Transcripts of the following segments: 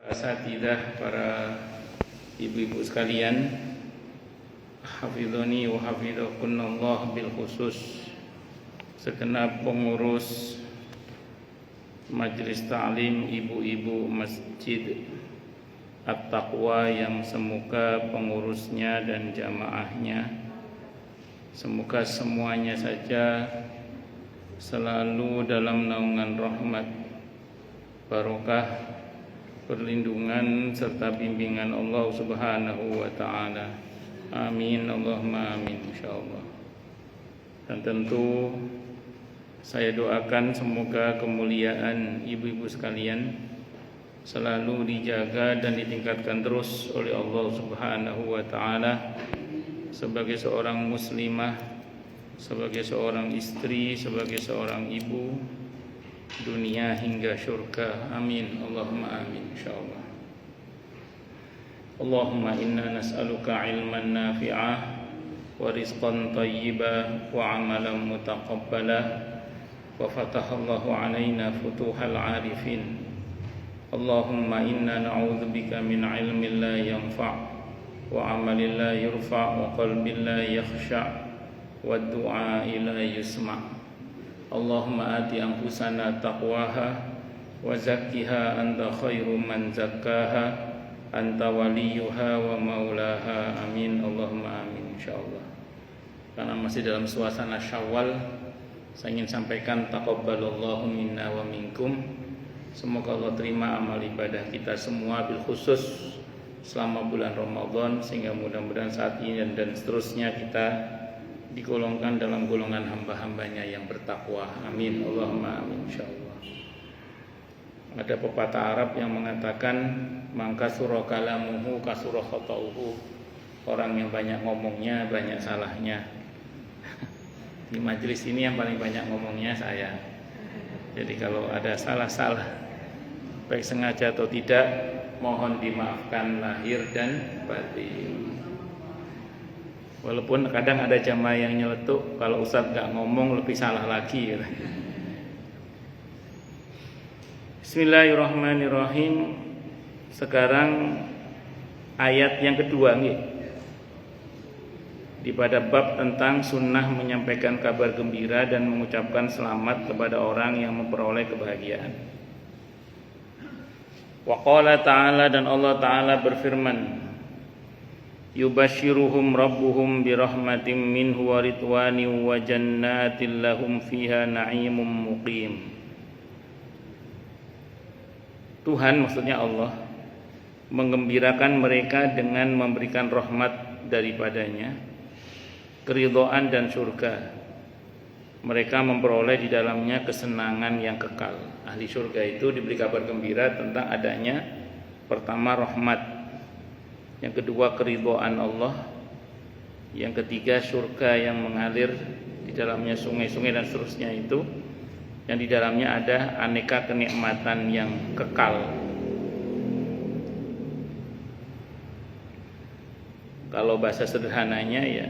Asatidah, para ibu-ibu sekalian, hafidhani wa hafidhakunallah bil khusus segenap pengurus Majelis Ta'lim ibu-ibu Masjid At-Taqwa yang semoga pengurusnya dan jamaahnya semoga semuanya saja selalu dalam naungan rahmat, barokah, perlindungan serta bimbingan Allah Subhanahu wa taala. Amin Allahumma amin insyaallah. Dan tentu saya doakan semoga kemuliaan ibu-ibu sekalian selalu dijaga dan ditingkatkan terus oleh Allah Subhanahu wa taala sebagai seorang muslimah, sebagai seorang istri, sebagai seorang ibu, dunia hingga syurga. Amin Allahumma amin insyaallah. Allahumma inna nas'aluka ilman nafi'ah wa rizqan thayyiban wa amalan mutaqabbala wa fatahallahu alaina futuhal arifin. Allahumma inna na'udzubika min ilmin la yanfa' wa amalin la yurfa' wa qalbin la yakhsha' wa du'a la yusma'. Allahumma ati anfusana taqwaha wa zakkiha anta khairu man zakkaha anta waliyuha wa maulaha. Amin Allahumma amin insyaallah. Karena masih dalam suasana Syawal, saya ingin sampaikan taqabbalallahu minna wa minkum. Semoga Allah terima amal ibadah kita semua, bil khusus selama bulan Ramadan, sehingga mudah-mudahan saat ini dan seterusnya kita digolongkan dalam golongan hamba-hambanya yang bertakwa. Amin Allahumma amin insyaallah. Ada pepatah Arab yang mengatakan mangka surah kalamuhu kasurah khatauhu. Orang yang banyak ngomongnya banyak salahnya. Di majelis ini yang paling banyak ngomongnya saya. Jadi kalau ada salah-salah baik sengaja atau tidak, mohon dimaafkan lahir dan batin. Walaupun kadang ada jamaah yang nyeletuk, kalau Ustadz gak ngomong lebih salah lagi. Bismillahirrahmanirrahim. Sekarang ayat yang kedua nih, di pada bab tentang sunnah menyampaikan kabar gembira dan mengucapkan selamat kepada orang yang memperoleh kebahagiaan. Wa qala ta'ala, dan Allah Ta'ala berfirman, yubashiruhum rabbuhum birahmatin minhu wa ridwanin wa jannatin lahum fiha na'imun muqim. Tuhan, maksudnya Allah, menggembirakan mereka dengan memberikan rahmat daripadanya, keridhaan dan surga. Mereka memperoleh di dalamnya kesenangan yang kekal. Ahli surga itu diberi kabar gembira tentang adanya, pertama, rahmat, yang kedua keridhaan Allah, yang ketiga surga yang mengalir di dalamnya sungai-sungai dan seterusnya, itu yang di dalamnya ada aneka kenikmatan yang kekal. Kalau bahasa sederhananya ya,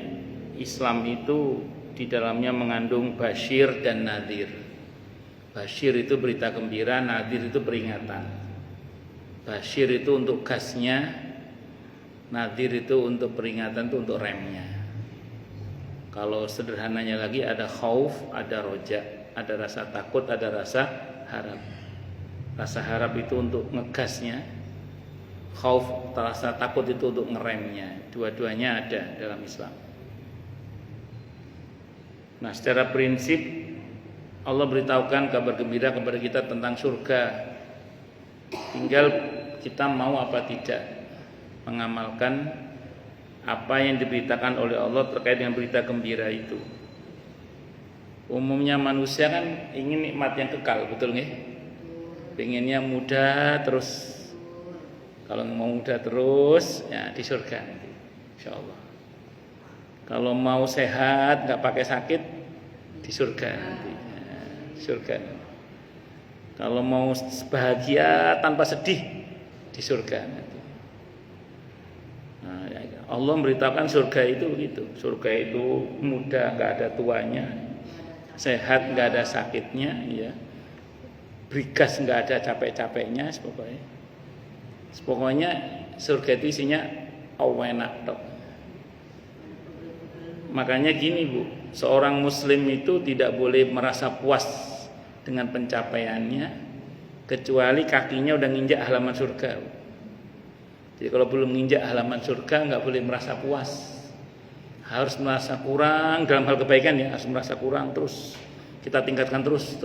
Islam itu di dalamnya mengandung basyir dan nadhir. Basyir itu berita gembira, nadhir itu peringatan. Basyir itu untuk gasnya, nadhir itu untuk peringatan, itu untuk remnya. Kalau sederhananya lagi, ada khauf, ada roja, ada rasa takut, ada rasa harap. Rasa harap itu untuk ngegasnya, khauf, rasa takut itu untuk ngeremnya. Dua-duanya ada dalam Islam. Nah, secara prinsip Allah beritahukan kabar gembira kepada kita tentang surga. Tinggal kita mau apa tidak mengamalkan apa yang diberitakan oleh Allah terkait dengan berita gembira itu. Umumnya manusia kan ingin nikmat yang kekal, betul nggih? Pengennya muda terus. Kalau mau muda terus, ya di surga nanti, insyaallah. Kalau mau sehat, nggak pakai sakit, di surga nanti, ya, surga. Kalau mau bahagia tanpa sedih, di surga nanti. Nah, Allah memberitakan surga itu begitu. Surga itu muda, nggak ada tuanya, sehat, nggak ada sakitnya, ya. Brigas, nggak ada capek-capeknya, pokoknya. Pokoknya surga itu isinya enak tok. Makanya gini Bu, seorang muslim itu tidak boleh merasa puas dengan pencapaiannya kecuali kakinya udah nginjak halaman surga. Jadi kalau belum nginjak halaman surga nggak boleh merasa puas. Harus merasa kurang dalam hal kebaikan ya, harus merasa kurang terus. Kita tingkatkan terus.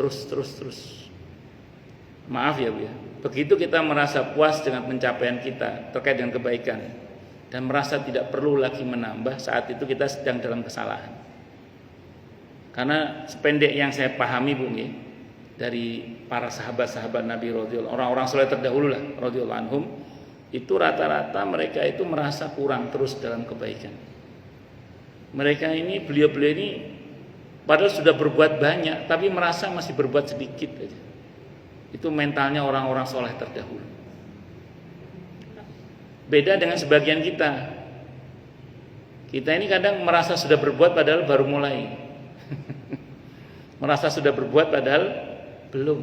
Maaf ya Bu ya. Begitu kita merasa puas dengan pencapaian kita terkait dengan kebaikan dan merasa tidak perlu lagi menambah, saat itu kita sedang dalam kesalahan. Karena sependek yang saya pahami Bu ya, dari para sahabat-sahabat Nabi radhiyallahu, orang-orang saleh terdahulu lah radhiyallahu anhum, itu rata-rata mereka itu merasa kurang terus dalam kebaikan. Mereka ini, beliau-beliau ini padahal sudah berbuat banyak tapi merasa masih berbuat sedikit aja. Itu mentalnya orang-orang soleh terdahulu. Beda dengan sebagian kita. Kita ini kadang merasa sudah berbuat padahal baru mulai. Merasa sudah berbuat padahal belum.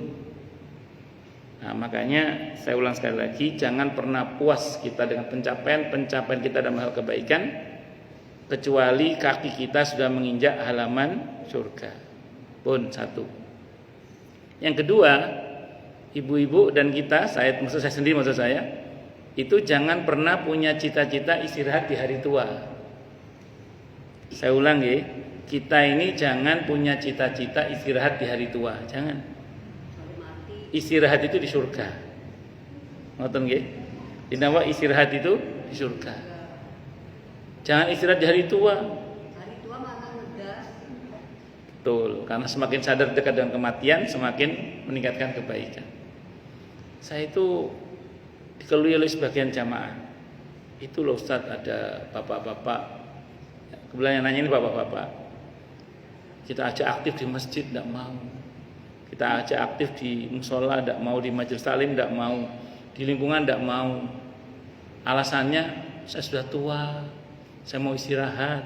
Nah, makanya saya ulang sekali lagi, jangan pernah puas kita dengan pencapaian kita dalam hal kebaikan kecuali kaki kita sudah menginjak halaman surga. Pun satu. Yang kedua, ibu-ibu dan kita, maksud saya, itu jangan pernah punya cita-cita istirahat di hari tua. Saya ulang ya, kita ini jangan punya cita-cita istirahat di hari tua, jangan. Istirahat itu di surga. Ngoten nggih? Dinawa istirahat itu di surga. Jangan istirahat di hari tua. Hari tua malah ngegas. Betul, karena semakin sadar dekat dengan kematian, semakin meningkatkan kebaikan. Saya itu dikeluhi oleh sebagian jamaah. Itu loh Ustaz, ada bapak-bapak. Kebetulan yang nanya ini bapak-bapak. Kita ajak aktif di masjid, tidak mau. Kita ajak aktif di musola, tidak mau. Di majelis taklim, tidak mau. Di lingkungan, tidak mau. Alasannya, saya sudah tua, saya mau istirahat.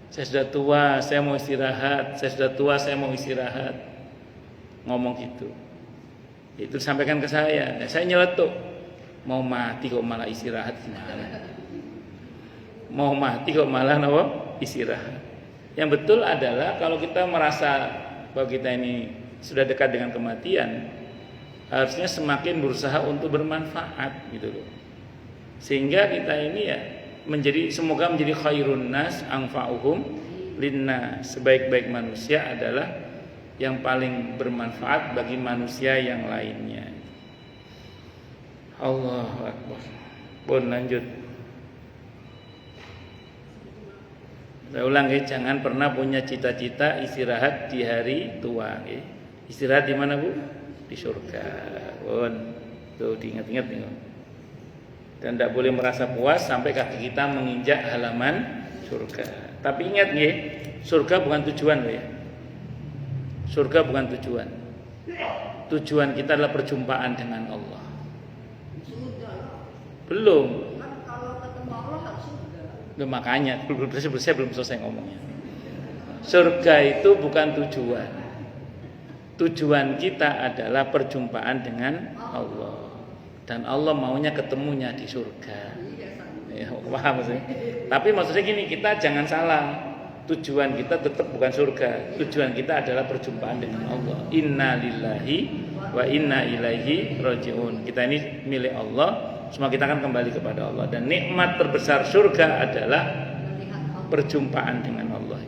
Saya sudah tua, saya mau istirahat. Saya sudah tua, saya mau istirahat. Ngomong gitu. Itu disampaikan ke saya. Saya nyeletuk. Mau mati kok malah istirahat gimana? Mau mati kok malah istirahat. Yang betul adalah kalau kita merasa bahwa kita ini sudah dekat dengan kematian, harusnya semakin berusaha untuk bermanfaat gitu loh. Sehingga kita ini ya semoga menjadi khairun nas anfa'uhum linnas. Sebaik-baik manusia adalah yang paling bermanfaat bagi manusia yang lainnya. Allahu Akbar. Pun lanjut. Saya ulang ya, jangan pernah punya cita-cita istirahat di hari tua ya. Istirahat di mana Bu? Di surga. Pun tuh diingat-ingat nih. Dan tidak boleh merasa puas sampai kaki kita menginjak halaman surga. Tapi ingat ya, surga bukan tujuan loh ya. Surga bukan tujuan. Tujuan kita adalah perjumpaan dengan Allah. Belum. Kalau ketemu Allah harus surga. Makanya saya belum selesai ngomongnya. Surga itu bukan tujuan. Tujuan kita adalah perjumpaan dengan Allah. Dan Allah maunya ketemunya di surga. Ya, paham maksudnya? Tapi maksudnya gini, kita jangan salah. Tujuan kita tetap bukan surga. Tujuan kita adalah perjumpaan dengan Allah. Inna lillahi wa inna ilaihi raji'un. Kita ini milik Allah, semua kita akan kembali kepada Allah. Dan nikmat terbesar surga adalah perjumpaan dengan Allah.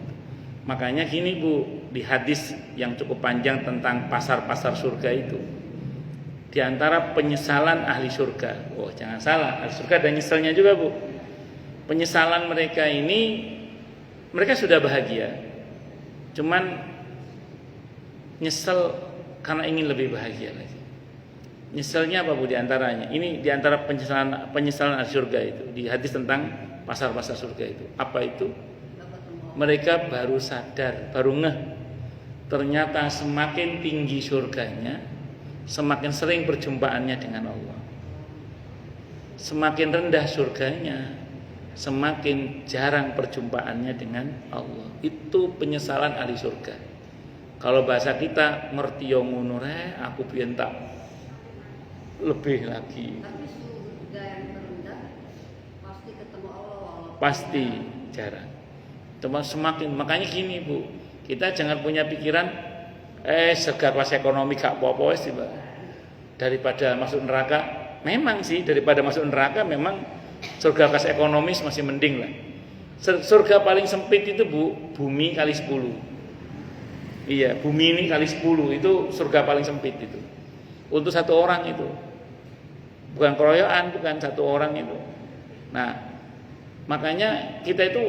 Makanya gini Bu, di hadis yang cukup panjang tentang pasar-pasar surga itu, di antara penyesalan ahli surga, jangan salah, ahli surga ada nyeselnya juga Bu. Penyesalan mereka ini, mereka sudah bahagia, cuman nyesel karena ingin lebih bahagia lagi. Nyeselnya apa Bu di antaranya? Ini di antara penyesalan ahli surga itu, di hadis tentang pasar-pasar surga itu. Apa itu? Mereka baru sadar, baru ngeh, ternyata semakin tinggi surganya, semakin sering perjumpaannya dengan Allah. Semakin rendah surganya, semakin jarang perjumpaannya dengan Allah. Itu penyesalan ahli surga. Kalau bahasa kita ngerti yo ngono rek, aku biyen tak lebih lagi. Tapi surga yang terendah pasti ketemu Allah walaupun Pasti jarang. Cuma semakin, makanya gini Bu, kita jangan punya pikiran surga kelas ekonomi gak apa-apa sih Mbak. Daripada masuk neraka, memang sih daripada masuk neraka memang surga kelas ekonomis masih mending lah. Surga paling sempit itu Bu, bumi kali 10. Iya, bumi ini kali 10 itu surga paling sempit itu. Untuk satu orang itu. Bukan keroyokan, bukan satu orang itu. Nah, makanya kita itu,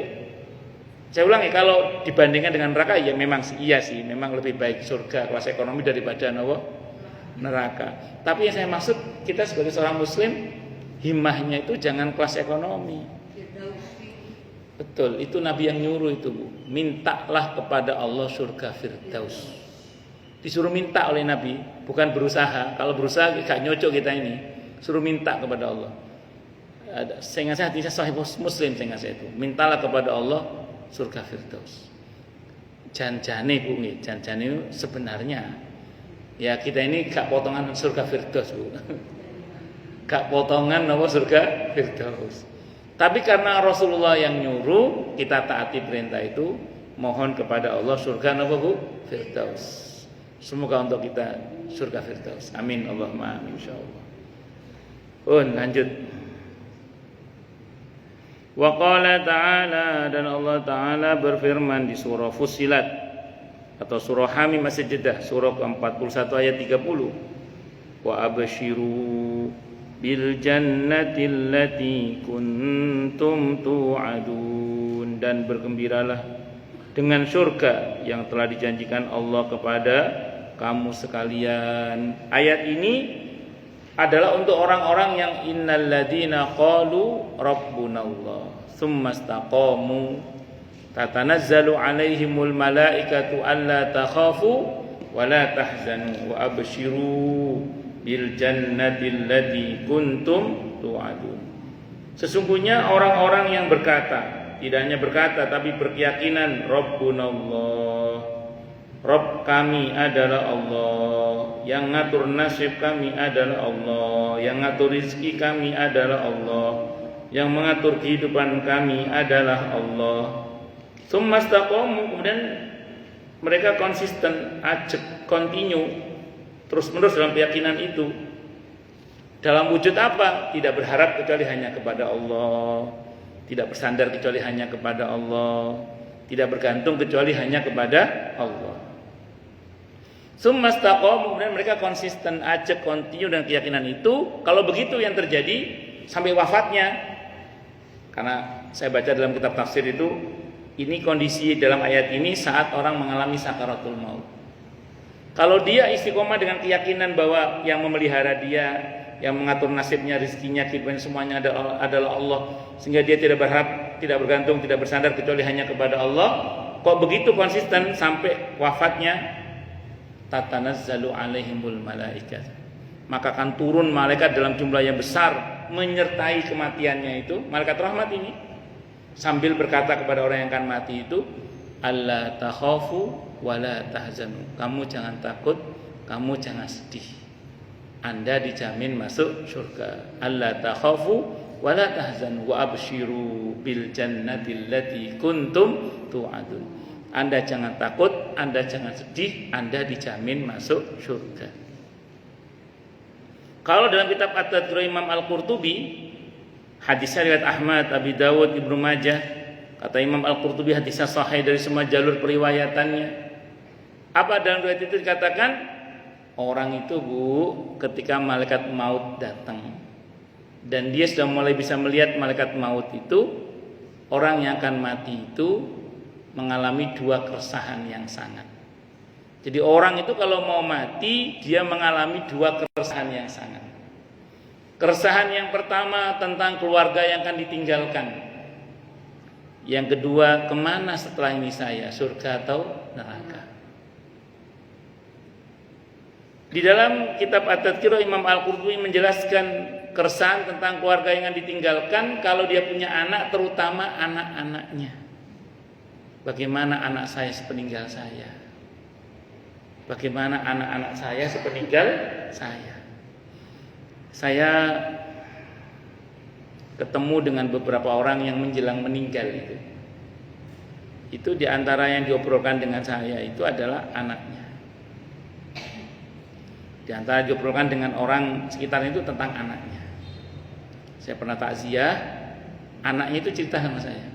saya ulangi, kalau dibandingkan dengan neraka ya memang iya sih, memang lebih baik surga kelas ekonomi daripada neraka. Tapi yang saya maksud, kita sebagai seorang muslim, himmahnya itu jangan kelas ekonomi. Betul, itu Nabi yang nyuruh itu Bu. Mintalah kepada Allah surga Firdaus. Disuruh minta oleh Nabi, bukan berusaha. Kalau berusaha gak nyocok kita ini. Suruh minta kepada Allah. Saya ingat hadisnya Sahih Muslim, saya ingat itu. Mintalah kepada Allah surga Firdaus. Janjane Bu nih, janjane sebenarnya ya kita ini gak potongan surga Firdaus Bu. Gak potongan surga Firdaus. Tapi karena Rasulullah yang nyuruh, kita taati perintah itu, mohon kepada Allah surga Bu? Firdaus. Semoga untuk kita surga Firdaus. Amin Allahumma amin insyaallah. Lanjut. Wa qala ta'ala, dan Allah Ta'ala berfirman di surah Fussilat atau surah Hamim As-Sajdah, surah ke-41 ayat 30. Wa abshiru bil jannati allati kuntum tu'adun, dan bergembiralah dengan surga yang telah dijanjikan Allah kepada kamu sekalian. Ayat ini adalah untuk orang-orang yang innalladzina qalu rabbunallah tsumma istaqamu tatanazzalu alaihimul malaikatu alla takhafu wa la tahzanu wa abshiru bil jannati allati kuntum tu'adun. Sesungguhnya orang-orang yang berkata, tidak hanya berkata tapi berkeyakinan, Rabbunallah, Rabb kami adalah Allah, yang ngatur nasib kami adalah Allah, yang ngatur rizki kami adalah Allah, yang mengatur kehidupan kami adalah Allah. Tsumma istaqamu, kemudian mereka konsisten, ajak, continue, terus-menerus dalam keyakinan itu. Dalam wujud apa? Tidak berharap kecuali hanya kepada Allah, tidak bersandar kecuali hanya kepada Allah, tidak bergantung kecuali hanya kepada Allah. Tsumma istaqamu, kemudian mereka konsisten, ajak, continue dengan keyakinan itu. Kalau begitu yang terjadi sampai wafatnya. Karena saya baca dalam kitab tafsir itu, ini kondisi dalam ayat ini saat orang mengalami sakaratul maut. Kalau dia istiqomah dengan keyakinan bahwa yang memelihara dia, yang mengatur nasibnya, rizkinya, kehidupan semuanya adalah Allah, sehingga dia tidak berharap, tidak bergantung, tidak bersandar kecuali hanya kepada Allah. Kok begitu konsisten sampai wafatnya? Tatanazzalu alaihimul malaikat, maka akan turun malaikat dalam jumlah yang besar menyertai kematiannya itu, malaikat rahmat ini, sambil berkata kepada orang yang akan mati itu, alla takhafu wala tahzanu, kamu jangan takut, kamu jangan sedih, Anda dijamin masuk surga. Alla takhafu wala tahzanu wa abshiru bil jannati allati kuntum tu'adun. Anda jangan takut, Anda jangan sedih, Anda dijamin masuk surga. Kalau dalam kitab At-Tadhkirah Imam Al-Qurtubi, hadisnya riwayat Ahmad, Abi Dawud, Ibnu Majah, kata Imam Al-Qurtubi hadisnya sahih dari semua jalur periwayatannya. Apa dalam riwayat itu dikatakan, orang itu Bu, ketika malaikat maut datang dan dia sudah mulai bisa melihat malaikat maut itu, orang yang akan mati itu mengalami dua keresahan yang sangat. Jadi orang itu kalau mau mati, dia mengalami dua keresahan yang sangat. Keresahan yang pertama tentang keluarga yang akan ditinggalkan. Yang kedua, kemana setelah ini saya, surga atau neraka? Di dalam kitab At-Tadhkirah Imam Al-Qurtubi menjelaskan keresahan tentang keluarga yang akan ditinggalkan kalau dia punya anak, terutama anak-anaknya. Bagaimana anak saya sepeninggal saya? Bagaimana anak-anak saya sepeninggal saya? Saya ketemu dengan beberapa orang yang menjelang meninggal itu. Itu diantara yang diobrolkan dengan saya itu adalah anaknya. Di antara diobrolkan dengan orang sekitar itu tentang anaknya. Saya pernah takziah, anaknya itu cerita sama saya.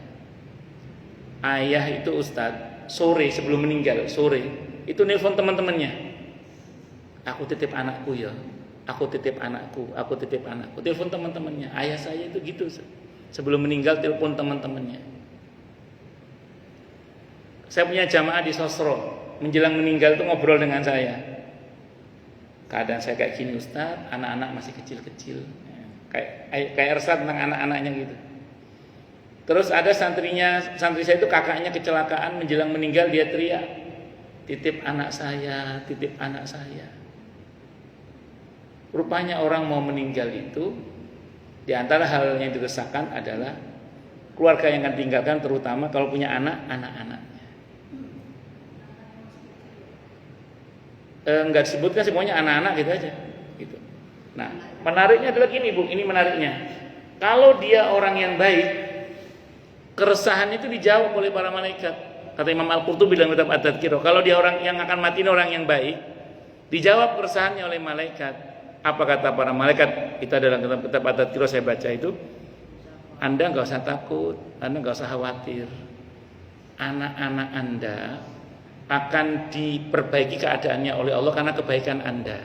Ayah itu Ustadz, sore sebelum meninggal, sore itu nelpon teman-temannya. Aku titip anakku ya, aku titip anakku, aku titip anakku. Telepon teman-temannya. Ayah saya itu gitu, sebelum meninggal telepon teman-temannya. Saya punya jamaah di Sosro, menjelang meninggal itu ngobrol dengan saya. Keadaan saya kayak gini Ustadz, anak-anak masih kecil-kecil, kayak resah tentang anak-anaknya gitu. Terus ada santri saya itu kakaknya kecelakaan, menjelang meninggal dia teriak, titip anak saya, titip anak saya. Rupanya orang mau meninggal itu, di antara hal yang diresahkan adalah keluarga yang akan tinggalkan, terutama kalau punya anak-anaknya. Enggak disebutkan semuanya anak-anak gitu aja gitu. Nah, menariknya adalah gini Bu, ini menariknya. Kalau dia orang yang baik, keresahan itu dijawab oleh para malaikat. Kata Imam Al-Qurtubi dalam kitab At-Tadhkirah, kalau dia orang yang akan mati ini orang yang baik, dijawab keresahannya oleh malaikat. Apa kata para malaikat? Kita dalam kitab At-Tadhkirah saya baca itu, Anda enggak usah takut, Anda enggak usah khawatir. Anak-anak Anda akan diperbaiki keadaannya oleh Allah karena kebaikan Anda.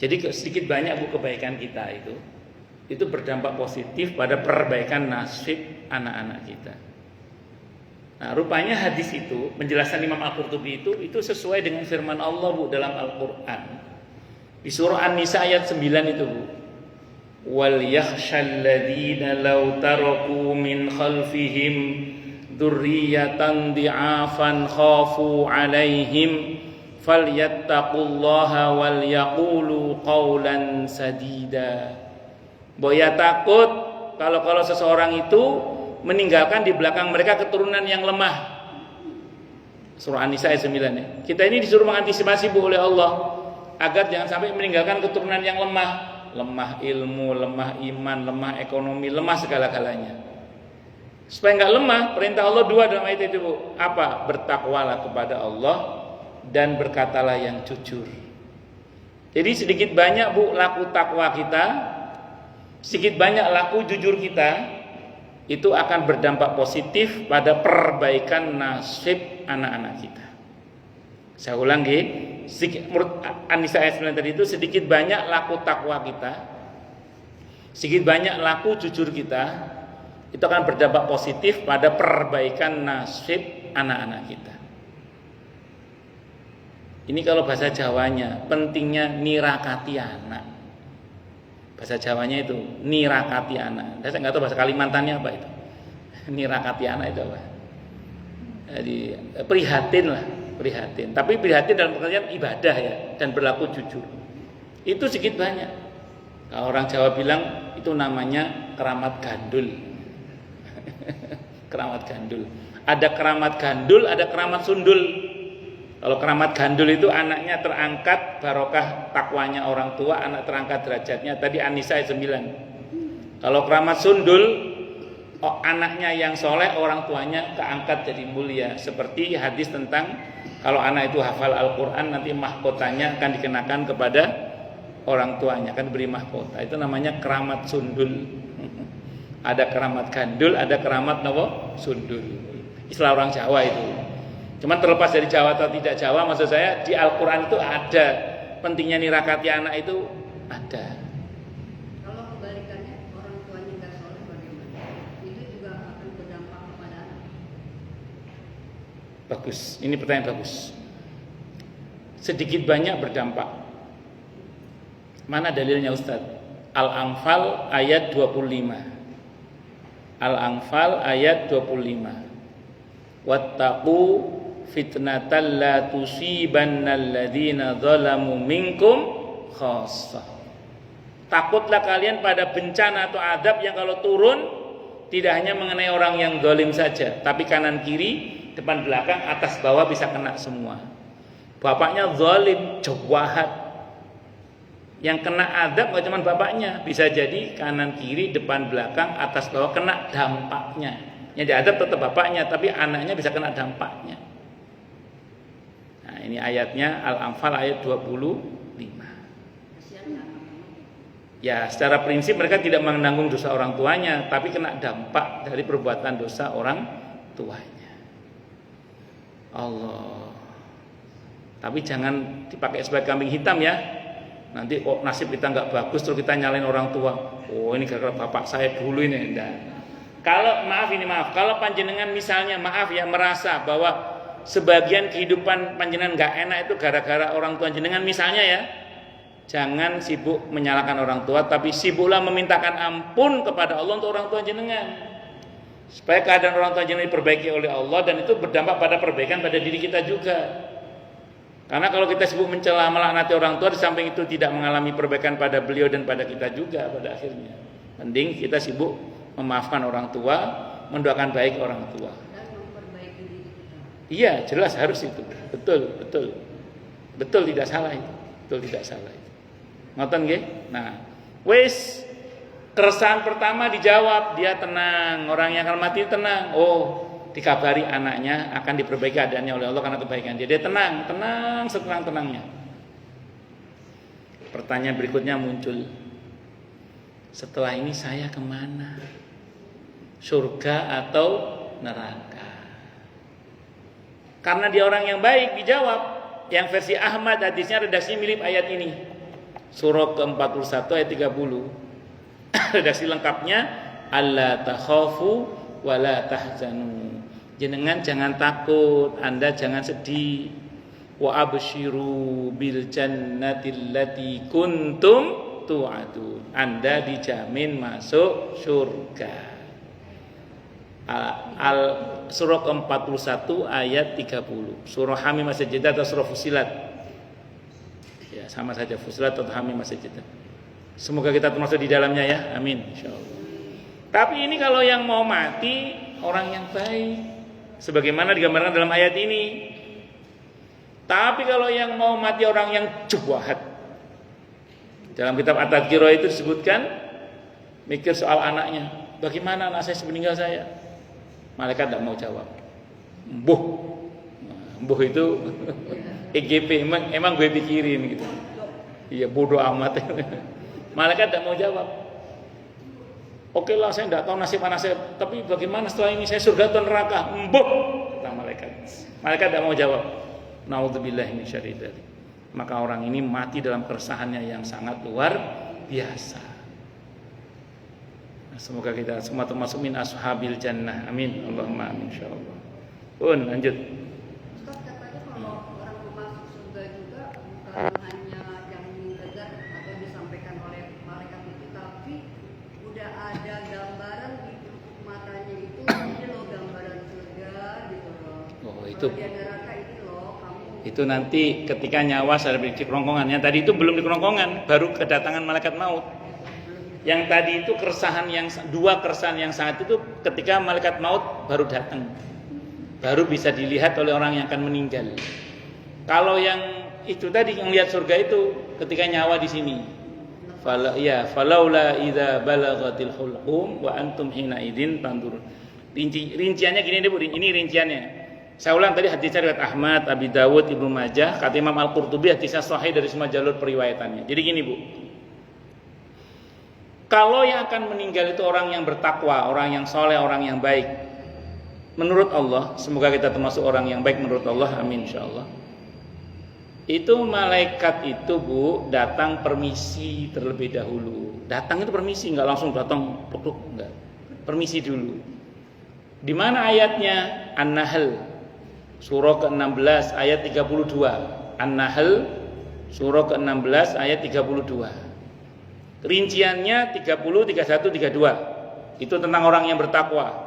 Jadi sedikit banyak Bu kebaikan kita itu berdampak positif pada perbaikan nasib anak-anak kita. Nah, rupanya hadis itu menjelaskan Imam Al-Qurtubi itu sesuai dengan firman Allah Bu dalam Al-Qur'an. Di surah An-Nisa ayat 9 itu Bu. Wal yakhshal ladzina law taraku min khalfihim dzurriyyatan di'afan khafu 'alaihim falyattaqullaha wal yaqulu qawlan sadida. Boya takut kalau seseorang itu meninggalkan di belakang mereka keturunan yang lemah. Surah An-Nisa ayat 9 ya. Kita ini disuruh mengantisipasi Bu oleh Allah agar jangan sampai meninggalkan keturunan yang lemah ilmu, lemah iman, lemah ekonomi, lemah segala-galanya. Supaya enggak lemah, perintah Allah 2 dalam ayat itu Bu. Apa? Bertakwalah kepada Allah dan berkatalah yang jujur. Jadi sedikit banyak Bu laku takwa kita, sedikit banyak laku jujur kita, itu akan berdampak positif pada perbaikan nasib anak-anak kita. Saya ulang menurut An-Nisa ayat 9 tadi itu sedikit banyak laku takwa kita, sedikit banyak laku jujur kita, itu akan berdampak positif pada perbaikan nasib anak-anak kita. Ini kalau bahasa Jawanya, pentingnya nirakati anak. Bahasa Jawanya itu nirakati anak. Saya nggak tahu bahasa Kalimantannya apa itu. Nirakati anak itu apa? Jadi prihatin lah, prihatin. Tapi prihatin dalam pengertian ibadah ya, dan berlaku jujur. Itu sedikit banyak. Kalau orang Jawa bilang itu namanya keramat gandul. Keramat gandul. Ada keramat gandul, ada keramat sundul. Kalau keramat gandul itu anaknya terangkat barokah takwanya orang tua, anak terangkat derajatnya. Tadi An-Nisa ayat 9. Kalau keramat sundul, anaknya yang soleh, orang tuanya keangkat jadi mulia. Seperti hadis tentang kalau anak itu hafal Al-Quran, nanti mahkotanya akan dikenakan kepada orang tuanya, akan diberi mahkota. Itu namanya keramat sundul. Ada keramat gandul, ada keramat sundul. Istilah orang Jawa itu. Cuman terlepas dari Jawa atau tidak Jawa, maksud saya di Al-Quran itu ada pentingnya nirakati anak itu ada. Kalau kebalikannya orang tuanya nggak soleh bagaimana? Itu juga akan berdampak kepada anak. Bagus, ini pertanyaan bagus. Sedikit banyak berdampak. Mana dalilnya Ustaz? Al-Anfal ayat 25. Al-Anfal ayat 25. Wattaqu fitnatan la tusibannal ladzina zalamu minkum khassah. Takutlah kalian pada bencana atau adab yang kalau turun tidak hanya mengenai orang yang zalim saja, tapi kanan kiri, depan belakang, atas bawah bisa kena semua. Bapaknya zalim, jahat. Yang kena adab gak cuma bapaknya, bisa jadi kanan kiri, depan belakang, atas bawah kena dampaknya. Yang diadab tetap bapaknya, tapi anaknya bisa kena dampaknya. Nah, ini ayatnya Al-Anfal ayat 25. Ya, secara prinsip mereka tidak menanggung dosa orang tuanya, tapi kena dampak dari perbuatan dosa orang tuanya. Allah. Tapi jangan dipakai sebagai kambing hitam ya. Nanti kok nasib kita nggak bagus terus kita nyalain orang tua. Oh, ini gara-gara bapak saya dulu ini. Enggak. Kalau maaf, kalau panjenengan misalnya merasa bahwa sebagian kehidupan panjenengan nggak enak itu gara-gara orang tua jenengan misalnya ya, jangan sibuk menyalahkan orang tua, tapi sibuklah memintakan ampun kepada Allah untuk orang tua jenengan, supaya keadaan orang tua jenengan diperbaiki oleh Allah, dan itu berdampak pada perbaikan pada diri kita juga. Karena kalau kita sibuk mencela melaknati orang tua, di samping itu tidak mengalami perbaikan pada beliau dan pada kita juga pada akhirnya. Mending kita sibuk memaafkan orang tua, mendoakan baik orang tua. Dan memperbaiki diri kita. Iya, jelas harus itu. Betul tidak salah itu. Betul tidak salah itu. Ngoten nggih? Nah, wis keresahan pertama dijawab, dia tenang, orang yang akan mati tenang. Oh, dikabari anaknya akan diperbaiki keadaannya oleh Allah karena kebaikan dia. Dia tenang setenang-tenangnya. Pertanyaan berikutnya muncul. Setelah ini saya kemana? Surga atau neraka? Karena dia orang yang baik, dijawab. Yang versi Ahmad hadisnya redaksi mirip ayat ini. Surah ke-41 ayat 30. Redaksi lengkapnya, alla takhafu wa la tahzanu. Jenengan jangan takut, Anda jangan sedih. Wa absyiru bil jannati allati kuntum tu'adun. Anda dijamin masuk surga. Surah ke-41 ayat 30. Surah Hamim As-Sajdah atau surah Fusilat. Ya, sama saja Fusilat atau Hamim As-Sajdah. Semoga kita termasuk di dalamnya ya. Amin insyaallah. Tapi ini kalau yang mau mati orang yang baik, sebagaimana digambarkan dalam ayat ini. Tapi kalau yang mau mati orang yang jahat, dalam kitab At-Tadhkirah itu disebutkan, mikir soal anaknya, bagaimana anak saya sepeninggal saya? Malaikat tidak mau jawab. Mbuh itu EGP, emang gue pikirin gitu. Iya, bodoh amat. Malaikat tidak mau jawab. Oke lah, saya tidak tahu nasib anak saya, tapi bagaimana setelah ini, saya surga atau neraka? Mbuh, kata malaikat. Malaikat tidak mau jawab. Naudzubillahi min syarri dzalik. Maka orang ini mati dalam keresahannya yang sangat luar biasa. Nah, semoga kita semua termasuk min ashabil jannah. Amin. Allahumma amin insyaallah. Lanjut. Ustaz, katanya kalau orang masuk surga juga bukan hanya yang didengar atau disampaikan oleh malaikat itu, tapi udah ada gambaran di matanya itu, ini loh gambaran surga gitu loh. Oh, itu. Kalau dia neraka ini loh kamu. Itu nanti ketika nyawa sudah di kerongkongan. Yang tadi itu belum di kerongkongan, baru kedatangan malaikat maut. Yang tadi itu dua keresahan yang sangat itu ketika malaikat maut baru datang. Baru bisa dilihat oleh orang yang akan meninggal. Kalau yang itu tadi yang lihat surga itu ketika nyawa di sini. Falaula idza balaghatil hulqum wa antum hina idzin tanzurun. Rinciannya gini deh Bu, ini rinciannya. Saya ulang tadi hadisnya riwayat Ahmad, Abi Dawud, Ibnu Majah, kata Imam Al-Qurtubi hadisnya sahih dari semua jalur periwayatannya. Jadi gini Bu. Kalau yang akan meninggal itu orang yang bertakwa, orang yang soleh, orang yang baik, menurut Allah, semoga kita termasuk orang yang baik menurut Allah, amin insyaallah. Itu malaikat itu Bu datang permisi terlebih dahulu. Datang itu permisi, nggak langsung datang pluk enggak. Permisi dulu. Di mana ayatnya? An-Nahl surah ke-16 ayat 32. An-Nahl surah ke-16 ayat 32. Rinciannya 30, 31, 32. Itu tentang orang yang bertakwa.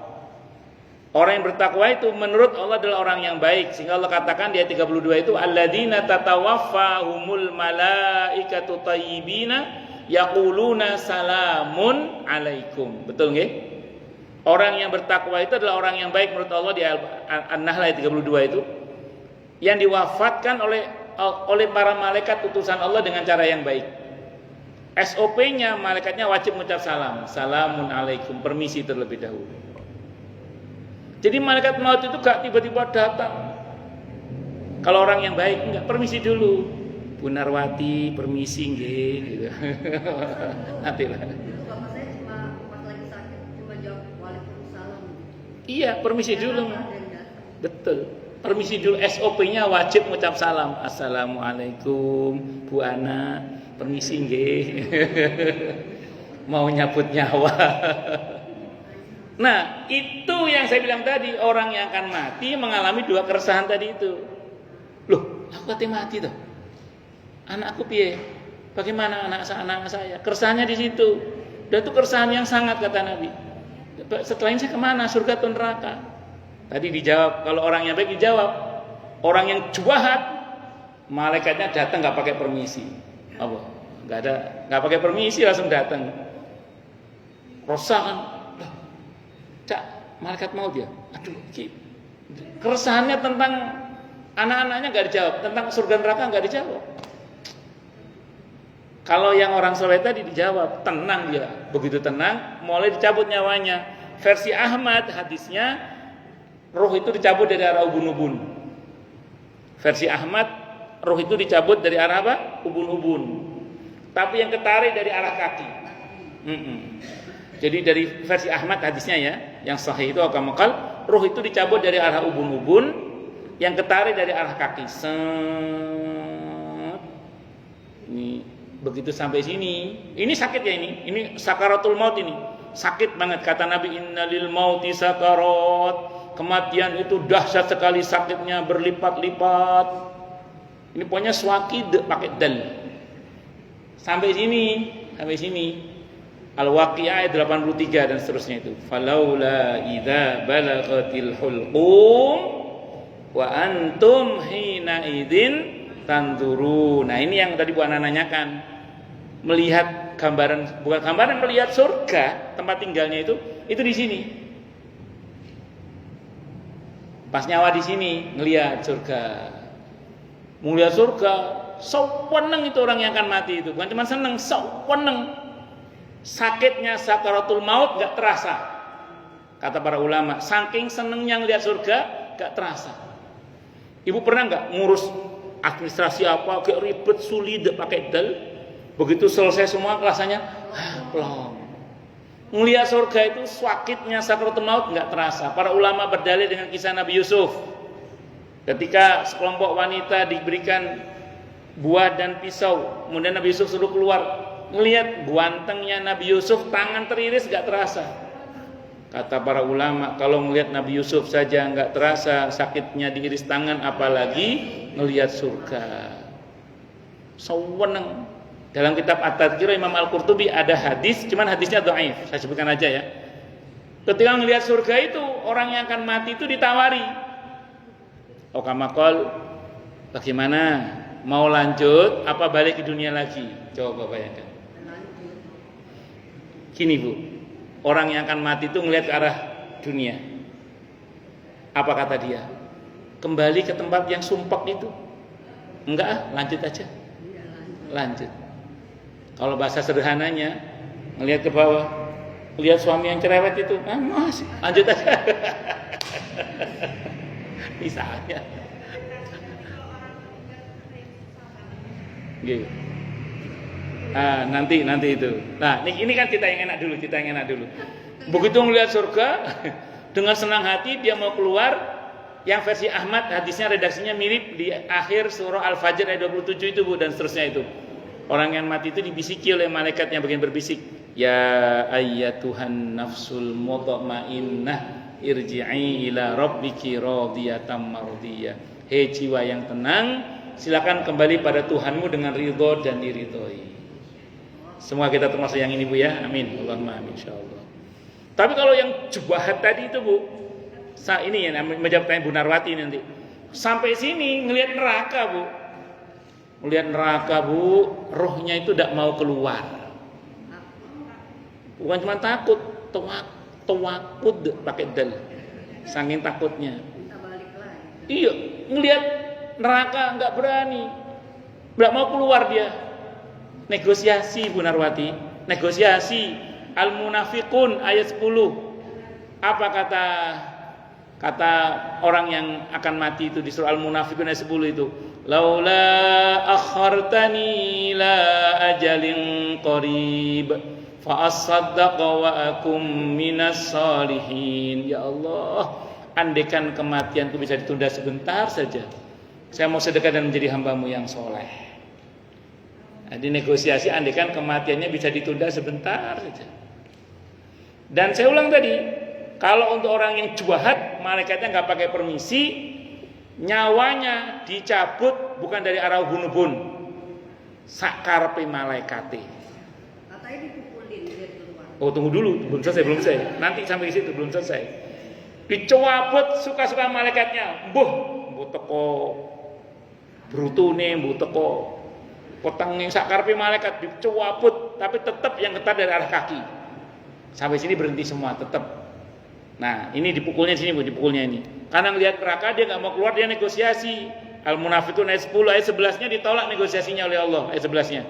Orang yang bertakwa itu menurut Allah adalah orang yang baik. Sehingga Allah katakan di ayat 32 itu alladzina tatawaffahumul malaikatu thayyibina yaquluna salamun alaikum. Betul nggih? Orang yang bertakwa itu adalah orang yang baik menurut Allah di An-Nahl ayat 32 itu. Yang diwafatkan oleh para malaikat utusan Allah dengan cara yang baik. SOP-nya malaikatnya wajib mengucap salam. Salamun alaikum, permisi terlebih dahulu. Jadi malaikat maut itu gak tiba-tiba datang. Kalau orang yang baik enggak, permisi dulu. Bu Narwati, permisi nggih gitu. Nanti lah. Bapak saya cuma pas lagi sakit cuma jawab waalaikumsalam. Iya, permisi dulu. Ada yang datang. Betul. Permisi dulu, SOP-nya wajib mengucap salam. Assalamualaikum, Bu Ana, permisi nggih. Mau nyabut nyawa. Nah, itu yang saya bilang tadi, orang yang akan mati mengalami dua keresahan tadi itu. Loh, aku katanya mati tuh. Anakku piye? Bagaimana anak saya? Keresahannya di situ. Dan itu keresahan yang sangat kata Nabi. Setelah ini saya kemana? Surga atau neraka? Tadi dijawab, kalau orang yang baik dijawab. Orang yang jahat, malaikatnya datang nggak pakai permisi. Apa? Nggak pakai permisi langsung datang. Resah kan? Cak, malaikat mau dia. Aduh, keresahannya tentang anak-anaknya nggak dijawab, tentang surga neraka nggak dijawab. Kalau yang orang soleh tadi dijawab, tenang dia, begitu tenang, mulai dicabut nyawanya. Versi Ahmad hadisnya, roh itu dicabut dari arah ubun-ubun. Versi Ahmad, roh itu dicabut dari arah apa? Ubun-ubun. Tapi yang ketarik dari arah kaki. Jadi dari versi Ahmad hadisnya ya, yang sahih itu akamakal, roh itu dicabut dari arah ubun-ubun, yang ketarik dari arah kaki. Ini begitu sampai sini, ini sakit ya ini sakaratul maut ini, sakit banget kata Nabi, innalil mauti sakarat, kematian itu dahsyat sekali sakitnya berlipat-lipat. Ini pokoknya swakid pakai dal. Sampai sini. Al-Waqi'ah ayat 83 dan seterusnya itu. Falaula idza balaghatil hulqum wa antum hina idzin tanzurun. Nah, ini yang tadi Bu Ana nanyakan. Melihat gambaran, bukan gambaran, melihat surga, tempat tinggalnya itu di sini. Pas nyawa di sini ngelihat surga. Melihat surga, seweneng itu orang yang akan mati itu. Bukan cuma seneng, seweneng. Sakitnya sakaratul maut gak terasa. Kata para ulama, saking senengnya ngelihat surga gak terasa. Ibu pernah gak ngurus administrasi apa kayak ribet sulit pakai dal, begitu selesai semua kelasannya plong. Ngelihat surga itu sakitnya sakaratul maut nggak terasa. Para ulama berdalil dengan kisah Nabi Yusuf ketika sekelompok wanita diberikan buah dan pisau, kemudian Nabi Yusuf suruh keluar. Ngelihat guantengnya Nabi Yusuf, tangan teriris nggak terasa. Kata para ulama, kalau ngelihat Nabi Yusuf saja nggak terasa sakitnya diiris tangan, apalagi ngelihat surga. Seweneng. Dalam kitab At-Tadhkirah Imam Al-Qurtubi ada hadis, cuman hadisnya dhaif, saya sebutkan aja ya. Ketika ngelihat surga itu, orang yang akan mati itu ditawari. Oh kamakol, bagaimana? Mau lanjut apa balik ke dunia lagi? Coba bayangkan. Gini Bu, orang yang akan mati itu ngelihat ke arah dunia. Apa kata dia? Kembali ke tempat yang sumpek itu. Enggak, lanjut aja. Lanjut. Kalau bahasa sederhananya, ngelihat ke bawah, lihat suami yang cerewet itu, mas, lanjut aja. Misalnya. Gitu. Nanti itu. Nah, ini kan cerita yang enak dulu. Begitu melihat surga, dengan senang hati dia mau keluar. Yang versi Ahmad hadisnya redaksinya mirip di akhir surah Al-Fajr ayat 27 itu Bu, dan seterusnya itu. Orang yang mati itu dibisiki oleh malaikat yang bagian berbisik, ya ayyatuhan nafsul mutmainnah irji'i ila rabbiki radiyatan mardiyah. Hei jiwa yang tenang, silakan kembali pada Tuhanmu dengan ridho dan diridhoi. Semua kita termasuk yang ini Bu ya, amin. Allahumma amin insyaallah. Tapi kalau yang jahat tadi itu Bu, ini ya menjawab pertanyaan Bu Narwati nanti. Sampai sini ngelihat neraka Bu. Ngelihat neraka Bu, rohnya itu tidak mau keluar. Bukan cuma takut, tawakut pakai dal. Saking takutnya. Iya, ngelihat neraka enggak berani. Enggak mau keluar dia. Negosiasi Bu Narwati, negosiasi. Al-Munafiqun ayat 10. Apa kata orang yang akan mati itu di surah Al-Munafiqun ayat 10 itu? Laula akhartani la ajalin qarib fa asaddaqa wa akum minas salihin. Ya Allah, andaikan kematianku bisa ditunda sebentar saja, saya mau sedekah dan menjadi hamba-Mu yang soleh. Jadi negosiasi andaikan kematiannya bisa ditunda sebentar saja. Dan saya ulang tadi, kalau untuk orang yang jahat, malaikatnya nggak pakai permisi, nyawanya dicabut bukan dari arah hunubun, sakarpe malaikate. Katanya dipukulin biar keluar. Oh tunggu dulu, belum selesai. Nanti sampai situ belum selesai. Dicabut suka-suka malaikatnya, mbuh teko brutune, mbuh teko potang yang sakarpe malaikat dicabut, tapi tetap yang ketar dari arah kaki. Sampai sini berhenti semua, tetap. Nah, ini dipukulnya sini Bu, dipukulnya ini. Karena ngelihat neraka dia nggak mau keluar, dia negosiasi. Al-Munafiqun ayat 10, ayat 11-nya ditolak negosiasinya oleh Allah, ayat 11-nya.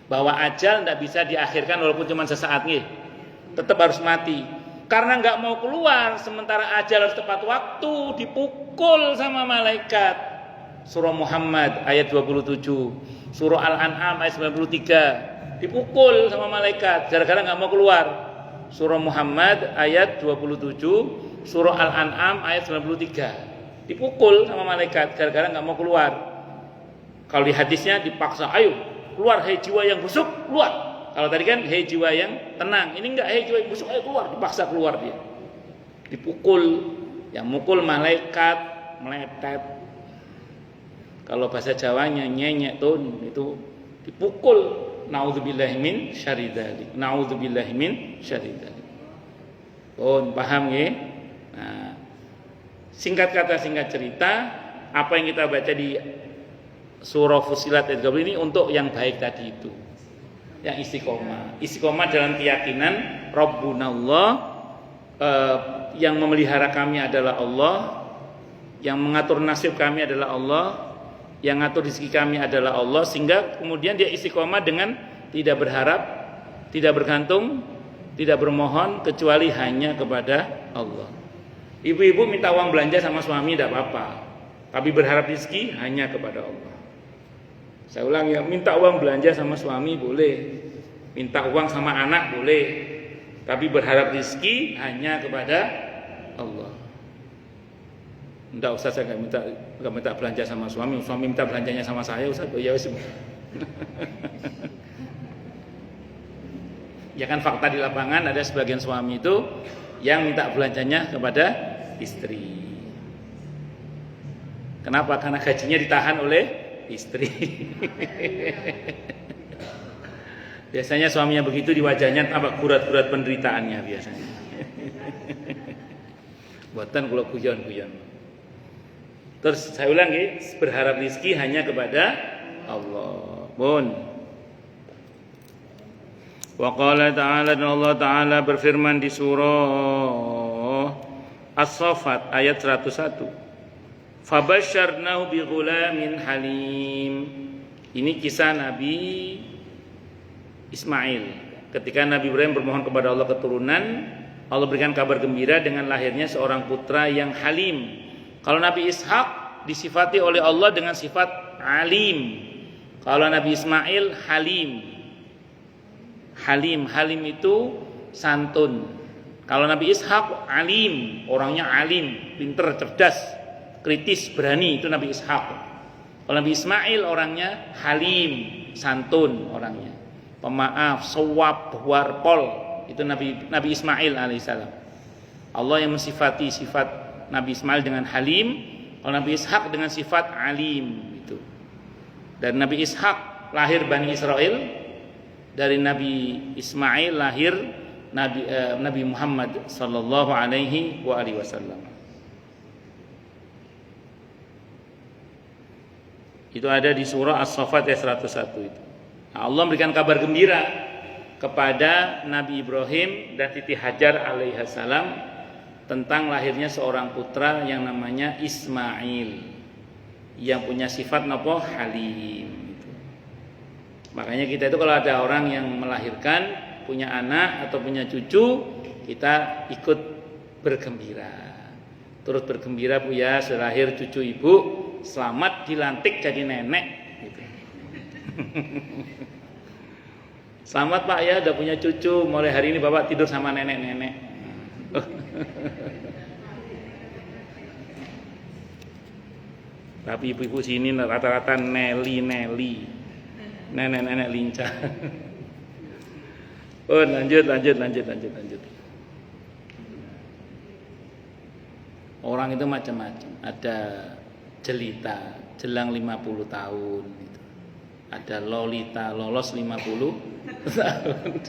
Bahwa ajal tidak bisa diakhirkan walaupun cuma sesaat nih. Tetap harus mati. Karena nggak mau keluar, sementara ajal harus tepat waktu, dipukul sama malaikat. Surah Muhammad ayat 27, Surah Al-An'am ayat 93, dipukul sama malaikat gara-gara nggak mau keluar. Surah Muhammad ayat 27, Surah Al-An'am ayat 93, dipukul sama malaikat gara-gara nggak mau keluar. Kalau di hadisnya dipaksa, ayo keluar hei jiwa yang busuk, keluar. Kalau tadi kan hei jiwa yang tenang, ini enggak, hei jiwa yang busuk, ayo keluar, dipaksa keluar dia. Dipukul, yang mukul malaikat meletet. Kalau bahasa Jawanya nyenyek tun itu dipukul. Nauzubillahi min syarri dzalik. Nauzubillahi min syarri dzalik. Paham nggih? Nah, singkat kata singkat cerita, apa yang kita baca di surah Fussilat ayat 30 ini untuk yang baik tadi itu. Yang istiqomah. Istiqomah dalam keyakinan Rabbunallah, yang memelihara kami adalah Allah, yang mengatur nasib kami adalah Allah, yang ngatur rezeki kami adalah Allah, sehingga kemudian dia istiqomah dengan tidak berharap, tidak bergantung, tidak bermohon kecuali hanya kepada Allah. Ibu-ibu minta uang belanja sama suami tidak apa-apa, tapi berharap rezeki hanya kepada Allah. Saya ulang ya, minta uang belanja sama suami boleh, minta uang sama anak boleh, tapi berharap rezeki hanya kepada Allah. Enggak usah, saya enggak minta belanja sama suami minta belanjanya sama saya Ustaz. Oh ya wis. Ya kan fakta di lapangan ada sebagian suami itu yang minta belanjanya kepada istri. Kenapa? Karena gajinya ditahan oleh istri. Biasanya suaminya begitu, di wajahnya tampak gurat-gurat penderitaannya biasanya. Buatan kula guyon-guyon. Terus saya ulangi, berharap rezeki hanya kepada Allah. Pun. Wa qala ta'ala, dan Allah Ta'ala berfirman di surah As-Saffat ayat 101. Fabasyarnahu bi ghulamin halim. Ini kisah Nabi Ismail. Ketika Nabi Ibrahim bermohon kepada Allah keturunan, Allah berikan kabar gembira dengan lahirnya seorang putra yang halim. Kalau Nabi Ishak disifati oleh Allah dengan sifat alim. Kalau Nabi Ismail halim. Halim itu santun. Kalau Nabi Ishak alim, orangnya alim, pinter, cerdas, kritis, berani, itu Nabi Ishak. Kalau Nabi Ismail orangnya halim, santun orangnya, pemaaf, sawab, warpol, itu Nabi Ismail alaihissalam. Allah yang mensifati sifat Nabi Ismail dengan halim, kalau Nabi Ishak dengan sifat alim itu. Dan Nabi Ishak lahir Bani Israel, dari Nabi Ismail lahir Nabi Muhammad sallallahu alaihi wasallam. Itu ada di surah As-Saffat ayat 101 itu. Nah, Allah memberikan kabar gembira kepada Nabi Ibrahim dan Siti Hajar alaihissalam tentang lahirnya seorang putra yang namanya Ismail, yang punya sifat napa halim. Makanya kita itu kalau ada orang yang melahirkan, punya anak atau punya cucu, kita ikut bergembira. Turut bergembira, Bu ya, sudah lahir cucu Ibu, selamat dilantik jadi nenek gitu. Selamat Pak ya, udah punya cucu, mulai hari ini Bapak tidur sama nenek-nenek. Tapi ibu-ibu sini rata-rata Nelly, nenek-nenek lincah. Oh, lanjut. Orang itu macam-macam. Ada jelita, jelang 50 tahun gitu. Ada lolita, lolos 50 tahun.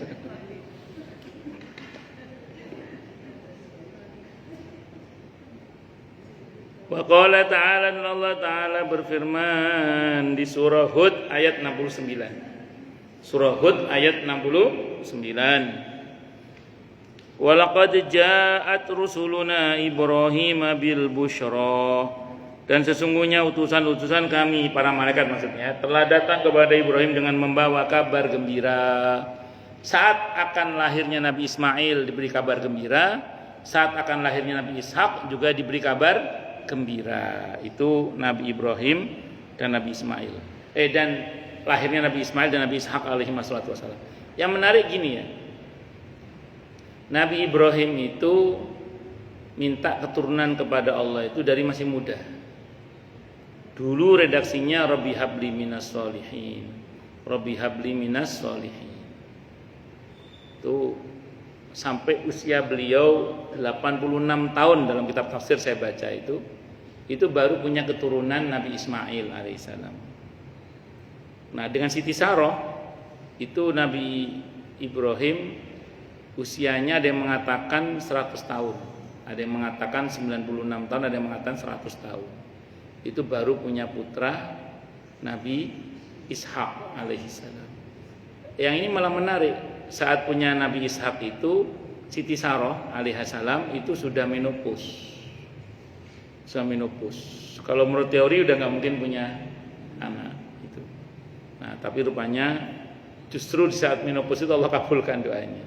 Wa qala ta'ala, dan Allah Ta'ala berfirman di surah Hud ayat 69. Surah Hud ayat 69. Walaqad ja'at rusuluna Ibrahim bil busyra, dan sesungguhnya utusan-utusan kami, para malaikat maksudnya, telah datang kepada Ibrahim dengan membawa kabar gembira. Saat akan lahirnya Nabi Ismail diberi kabar gembira, saat akan lahirnya Nabi Ishak juga diberi kabar gembira. Itu Nabi Ibrahim dan Nabi Ismail. Dan lahirnya Nabi Ismail dan Nabi Ishak alaihi wassalam. Yang menarik gini ya, Nabi Ibrahim itu minta keturunan kepada Allah itu dari masih muda. Dulu redaksinya Rabbi habli minas sholihin, Rabbi habli minas sholihin. Itu sampai usia beliau 86 tahun, dalam kitab tafsir saya baca itu baru punya keturunan Nabi Ismail alaihissalam. Nah, dengan Siti Saroh itu Nabi Ibrahim usianya ada yang mengatakan 100 tahun, ada yang mengatakan 96 tahun, ada yang mengatakan 100 tahun. Itu baru punya putra Nabi Ishak alaihissalam. Yang ini malah menarik, saat punya Nabi Ishak itu Siti Saroh alaihissalam itu sudah menopause. Kalau menurut teori udah nggak mungkin punya anak itu. Nah, tapi rupanya justru di saat menopause itu Allah kabulkan doanya.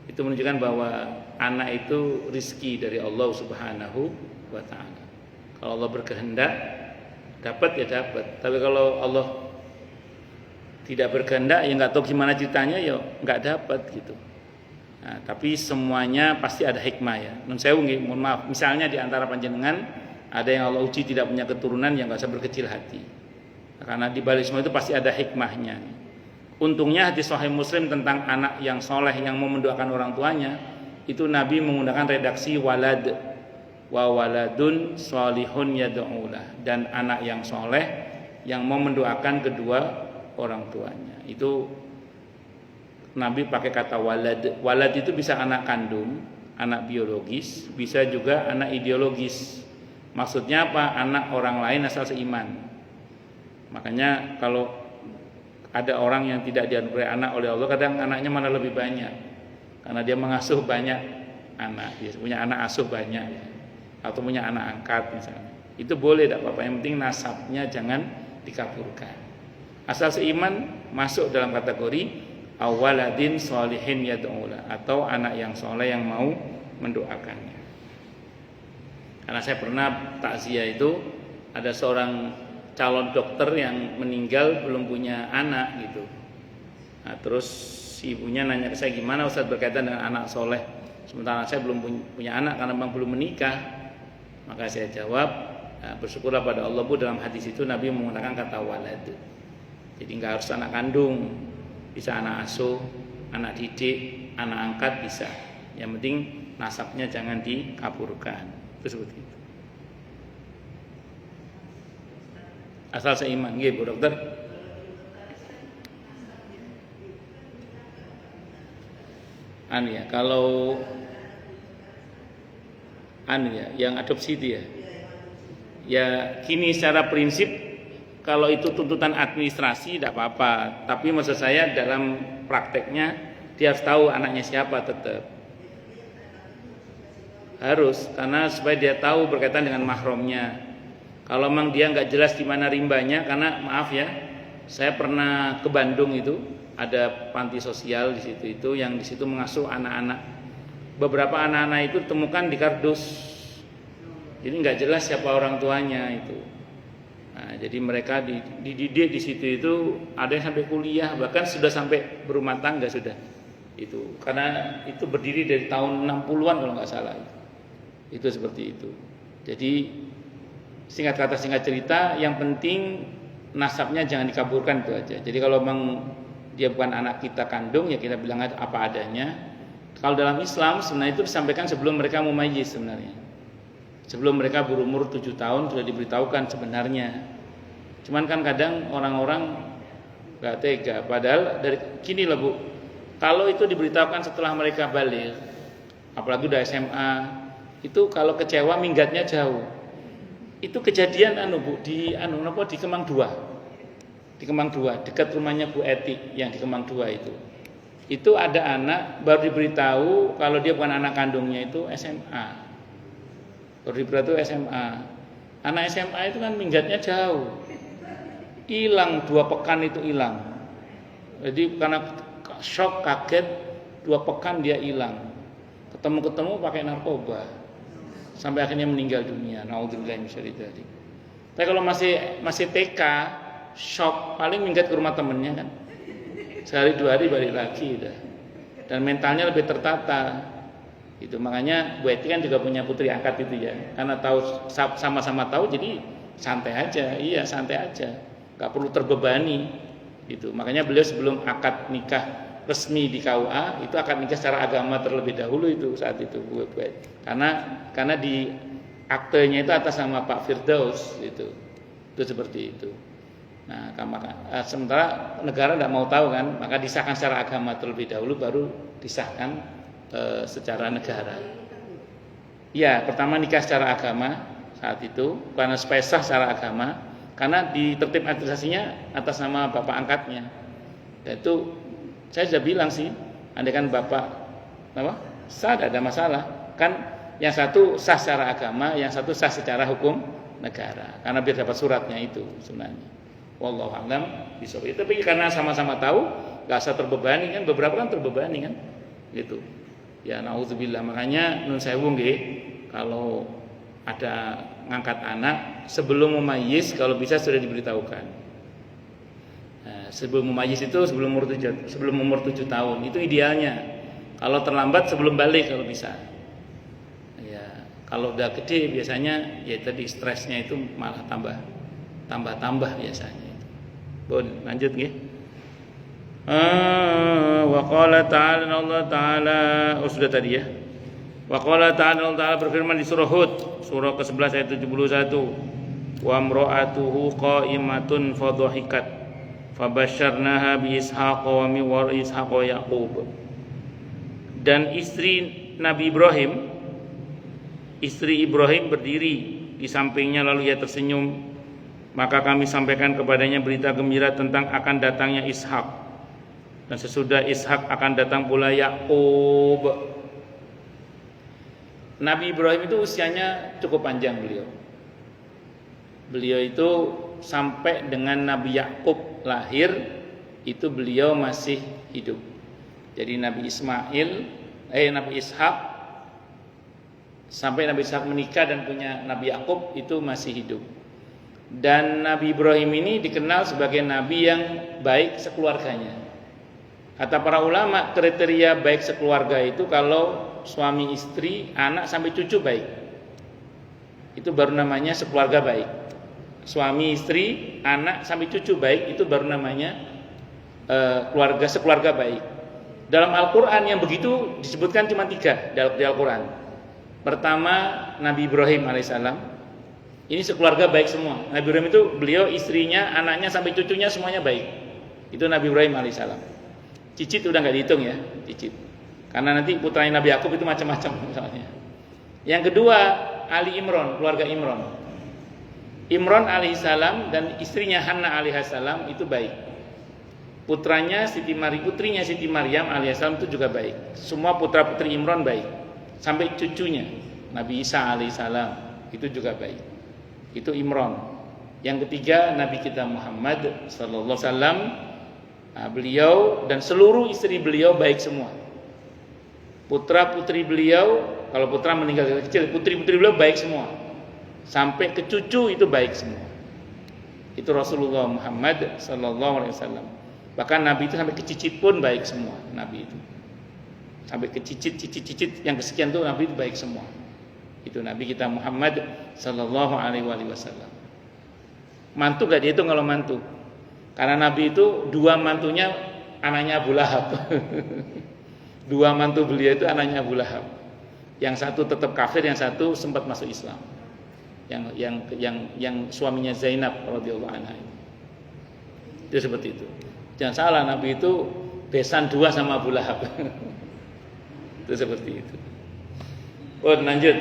Itu menunjukkan bahwa anak itu rizki dari Allah Subhanahu wa ta'ala. Kalau Allah berkehendak dapat ya dapat. Tapi kalau Allah tidak berkehendak ya nggak tahu gimana ceritanya ya nggak dapat gitu. Nah, tapi semuanya pasti ada hikmah ya. Nun sewu nggih, mohon maaf. Misalnya di antara panjenengan ada yang Allah uji tidak punya keturunan, yang nggak usah berkecil hati. Karena di balik semua itu pasti ada hikmahnya. Untungnya hadis Sahih Muslim tentang anak yang soleh yang mau mendoakan orang tuanya, itu Nabi menggunakan redaksi walad wa waladun sholihun yad'ulah, dan anak yang soleh yang mau mendoakan kedua orang tuanya. Itu Nabi pakai kata walad. Walad itu bisa anak kandung, anak biologis, bisa juga anak ideologis. Maksudnya apa? Anak orang lain asal seiman. Makanya kalau ada orang yang tidak dianugerahi anak oleh Allah, kadang anaknya mana lebih banyak, karena dia mengasuh banyak anak, dia punya anak asuh banyak, atau punya anak angkat misalnya. Itu boleh, tidak apa-apa. Yang penting nasabnya jangan dikabulkan. Asal seiman masuk dalam kategori awaladin sholihin yad'ulah, atau anak yang soleh yang mau mendoakannya. Karena saya pernah takziah itu, ada seorang calon dokter yang meninggal belum punya anak gitu. Nah, terus ibunya nanya ke saya, gimana Ustaz berkaitan dengan anak soleh, sementara saya belum punya anak karena memang belum menikah. Maka saya jawab, bersyukurlah pada Allah Bu, dalam hadis itu Nabi menggunakan kata walad. Jadi nggak harus anak kandung, bisa anak asuh, anak didik, anak angkat bisa. Yang penting nasabnya jangan dikabulkan. Itu seperti itu. Asal seiman, nggih Bu Dokter. Kalau yang adopsi itu ya kini secara prinsip kalau itu tuntutan administrasi tidak apa-apa, tapi maksud saya dalam prakteknya dia harus tahu anaknya siapa, tetap harus, karena supaya dia tahu berkaitan dengan mahramnya. Kalau memang dia nggak jelas di mana rimbanya, karena maaf ya, Saya pernah ke Bandung, itu ada panti sosial di situ itu yang di situ mengasuh anak-anak. Beberapa anak-anak itu temukan di kardus. Jadi nggak jelas siapa orang tuanya itu. Nah, jadi mereka dididik di situ itu, ada yang sampai kuliah, bahkan sudah sampai berumah tangga sudah. Itu karena itu berdiri dari tahun 60-an kalau nggak salah. Itu seperti itu. Jadi singkat kata singkat cerita, yang penting nasabnya jangan dikaburkan, itu aja. Jadi kalau memang dia bukan anak kita kandung, ya kita bilang apa adanya. Kalau dalam Islam sebenarnya itu disampaikan sebelum mereka mumayyiz sebenarnya. Sebelum mereka berumur 7 tahun sudah diberitahukan sebenarnya. Cuman kan kadang orang-orang gak tega. Padahal dari gini lah Bu, kalau itu diberitahukan setelah mereka balik, apalagi udah SMA, itu kalau kecewa minggatnya jauh. Itu kejadian Bu di Kemang 2. Di Kemang 2 dekat rumahnya Bu Eti yang di Kemang 2 itu. Itu ada anak baru diberitahu kalau dia bukan anak kandungnya itu SMA. Baru diberitahu SMA. Anak SMA itu kan minggatnya jauh. Hilang 2 pekan itu hilang. Jadi karena shock kaget 2 pekan dia hilang. Ketemu pakai narkoba. Sampai akhirnya meninggal dunia. Naudzubillah min syarri dzalik. Tapi kalau masih TK, shock paling minggat ke rumah temennya kan. Sehari 2 hari balik lagi udah. Dan mentalnya lebih tertata. Itu makanya Bu Eti kan juga punya putri angkat itu ya. Karena tahu sama-sama tahu jadi santai aja. Iya, santai aja. Enggak perlu terbebani. Itu. Makanya beliau sebelum akad nikah resmi di KUA, itu akad nikah secara agama terlebih dahulu itu saat itu Bu Eti. Karena di aktenya itu atas nama Pak Firdaus itu. Itu seperti itu. Nah, sementara negara tidak mau tahu kan, maka disahkan secara agama terlebih dahulu, baru disahkan secara negara. Ya, pertama nikah secara agama saat itu, karena supaya sah secara agama, karena di tertib administrasinya atas nama bapak angkatnya. Dan itu saya sudah bilang sih, andai kan bapak sah, tidak ada masalah. Kan yang satu sah secara agama, yang satu sah secara hukum negara, karena biar dapat suratnya itu sebenarnya. Wallahu a'lam bishawab. Tapi karena sama-sama tahu, nggak usah terbebani kan, beberapa kan terbebani kan, gitu. Ya naudzubillah, makanya nun sewu nggih, kalau ada ngangkat anak sebelum mumayyiz kalau bisa sudah diberitahukan. Nah, sebelum mumayyiz itu sebelum umur 7 tahun itu idealnya. Kalau terlambat sebelum balik kalau bisa. Ya, kalau udah gede biasanya ya tadi stresnya itu malah tambah biasanya. Bon, lanjut nggih. Wa qala ta'ala, Allah Ta'ala, sudah tadi ya. Wa qala ta'ala, Allah Ta'ala berfirman di surah Hud, surah ke-11 ayat 71. Wa imra'atuhu qa'imatun fadhahikat fabasyarnaha bi Ishaq wa min wara'i Ishaq wa Yaqub. Dan istri Nabi Ibrahim, istri Ibrahim berdiri di sampingnya lalu ia tersenyum, maka kami sampaikan kepadanya berita gembira tentang akan datangnya Ishak. Dan sesudah Ishak akan datang pula Yakub. Nabi Ibrahim itu usianya cukup panjang beliau. Beliau itu sampai dengan Nabi Yakub lahir itu beliau masih hidup. Jadi Nabi Ishak sampai Nabi Ishak menikah dan punya Nabi Yakub itu masih hidup. Dan Nabi Ibrahim ini dikenal sebagai nabi yang baik sekeluarganya. Kata para ulama, kriteria baik sekeluarga itu kalau suami istri, anak sampai cucu baik. Itu baru namanya sekeluarga baik. Suami istri, anak sampai cucu baik, itu baru namanya sekeluarga baik. Dalam Al-Quran yang begitu disebutkan cuma 3 di Al-Quran. Pertama Nabi Ibrahim alaihissalam. Ini sekeluarga baik semua. Nabi Ibrahim itu beliau, istrinya, anaknya sampai cucunya semuanya baik. Itu Nabi Ibrahim alaihissalam. Cicit udah nggak dihitung ya, cicit. Karena nanti putranya Nabi Yakub itu macam-macam misalnya. Yang kedua Ali Imran, keluarga Imran. Imran alaihissalam dan istrinya Hanna alaihissalam itu baik. Putrinya Siti Maryam alaihissalam itu juga baik. Semua putra putri Imran baik. Sampai cucunya Nabi Isa alaihissalam itu juga baik. Itu Imran. Yang ketiga Nabi kita Muhammad sallallahu alaihi wasallam, beliau dan seluruh istri beliau baik semua. Putra-putri beliau, kalau putra meninggal dari kecil, putri-putri beliau baik semua. Sampai ke cucu itu baik semua. Itu Rasulullah Muhammad sallallahu alaihi wasallam. Bahkan Nabi itu sampai ke cicit pun baik semua, Nabi itu. Sampai ke cicit yang kesekian itu Nabi itu baik semua. Itu Nabi kita Muhammad sallallahu alaihi wasallam. Mantu gak dihitung kalau mantu. Karena Nabi itu dua mantunya anaknya Abu Lahab. Dua mantu beliau itu anaknya Abu Lahab. Yang satu tetap kafir, yang satu sempat masuk Islam. Yang suaminya Zainab radhiyallahu anha. Itu seperti itu. Jangan salah, Nabi itu besan dua sama Abu Lahab. Itu seperti itu. Oh, lanjut.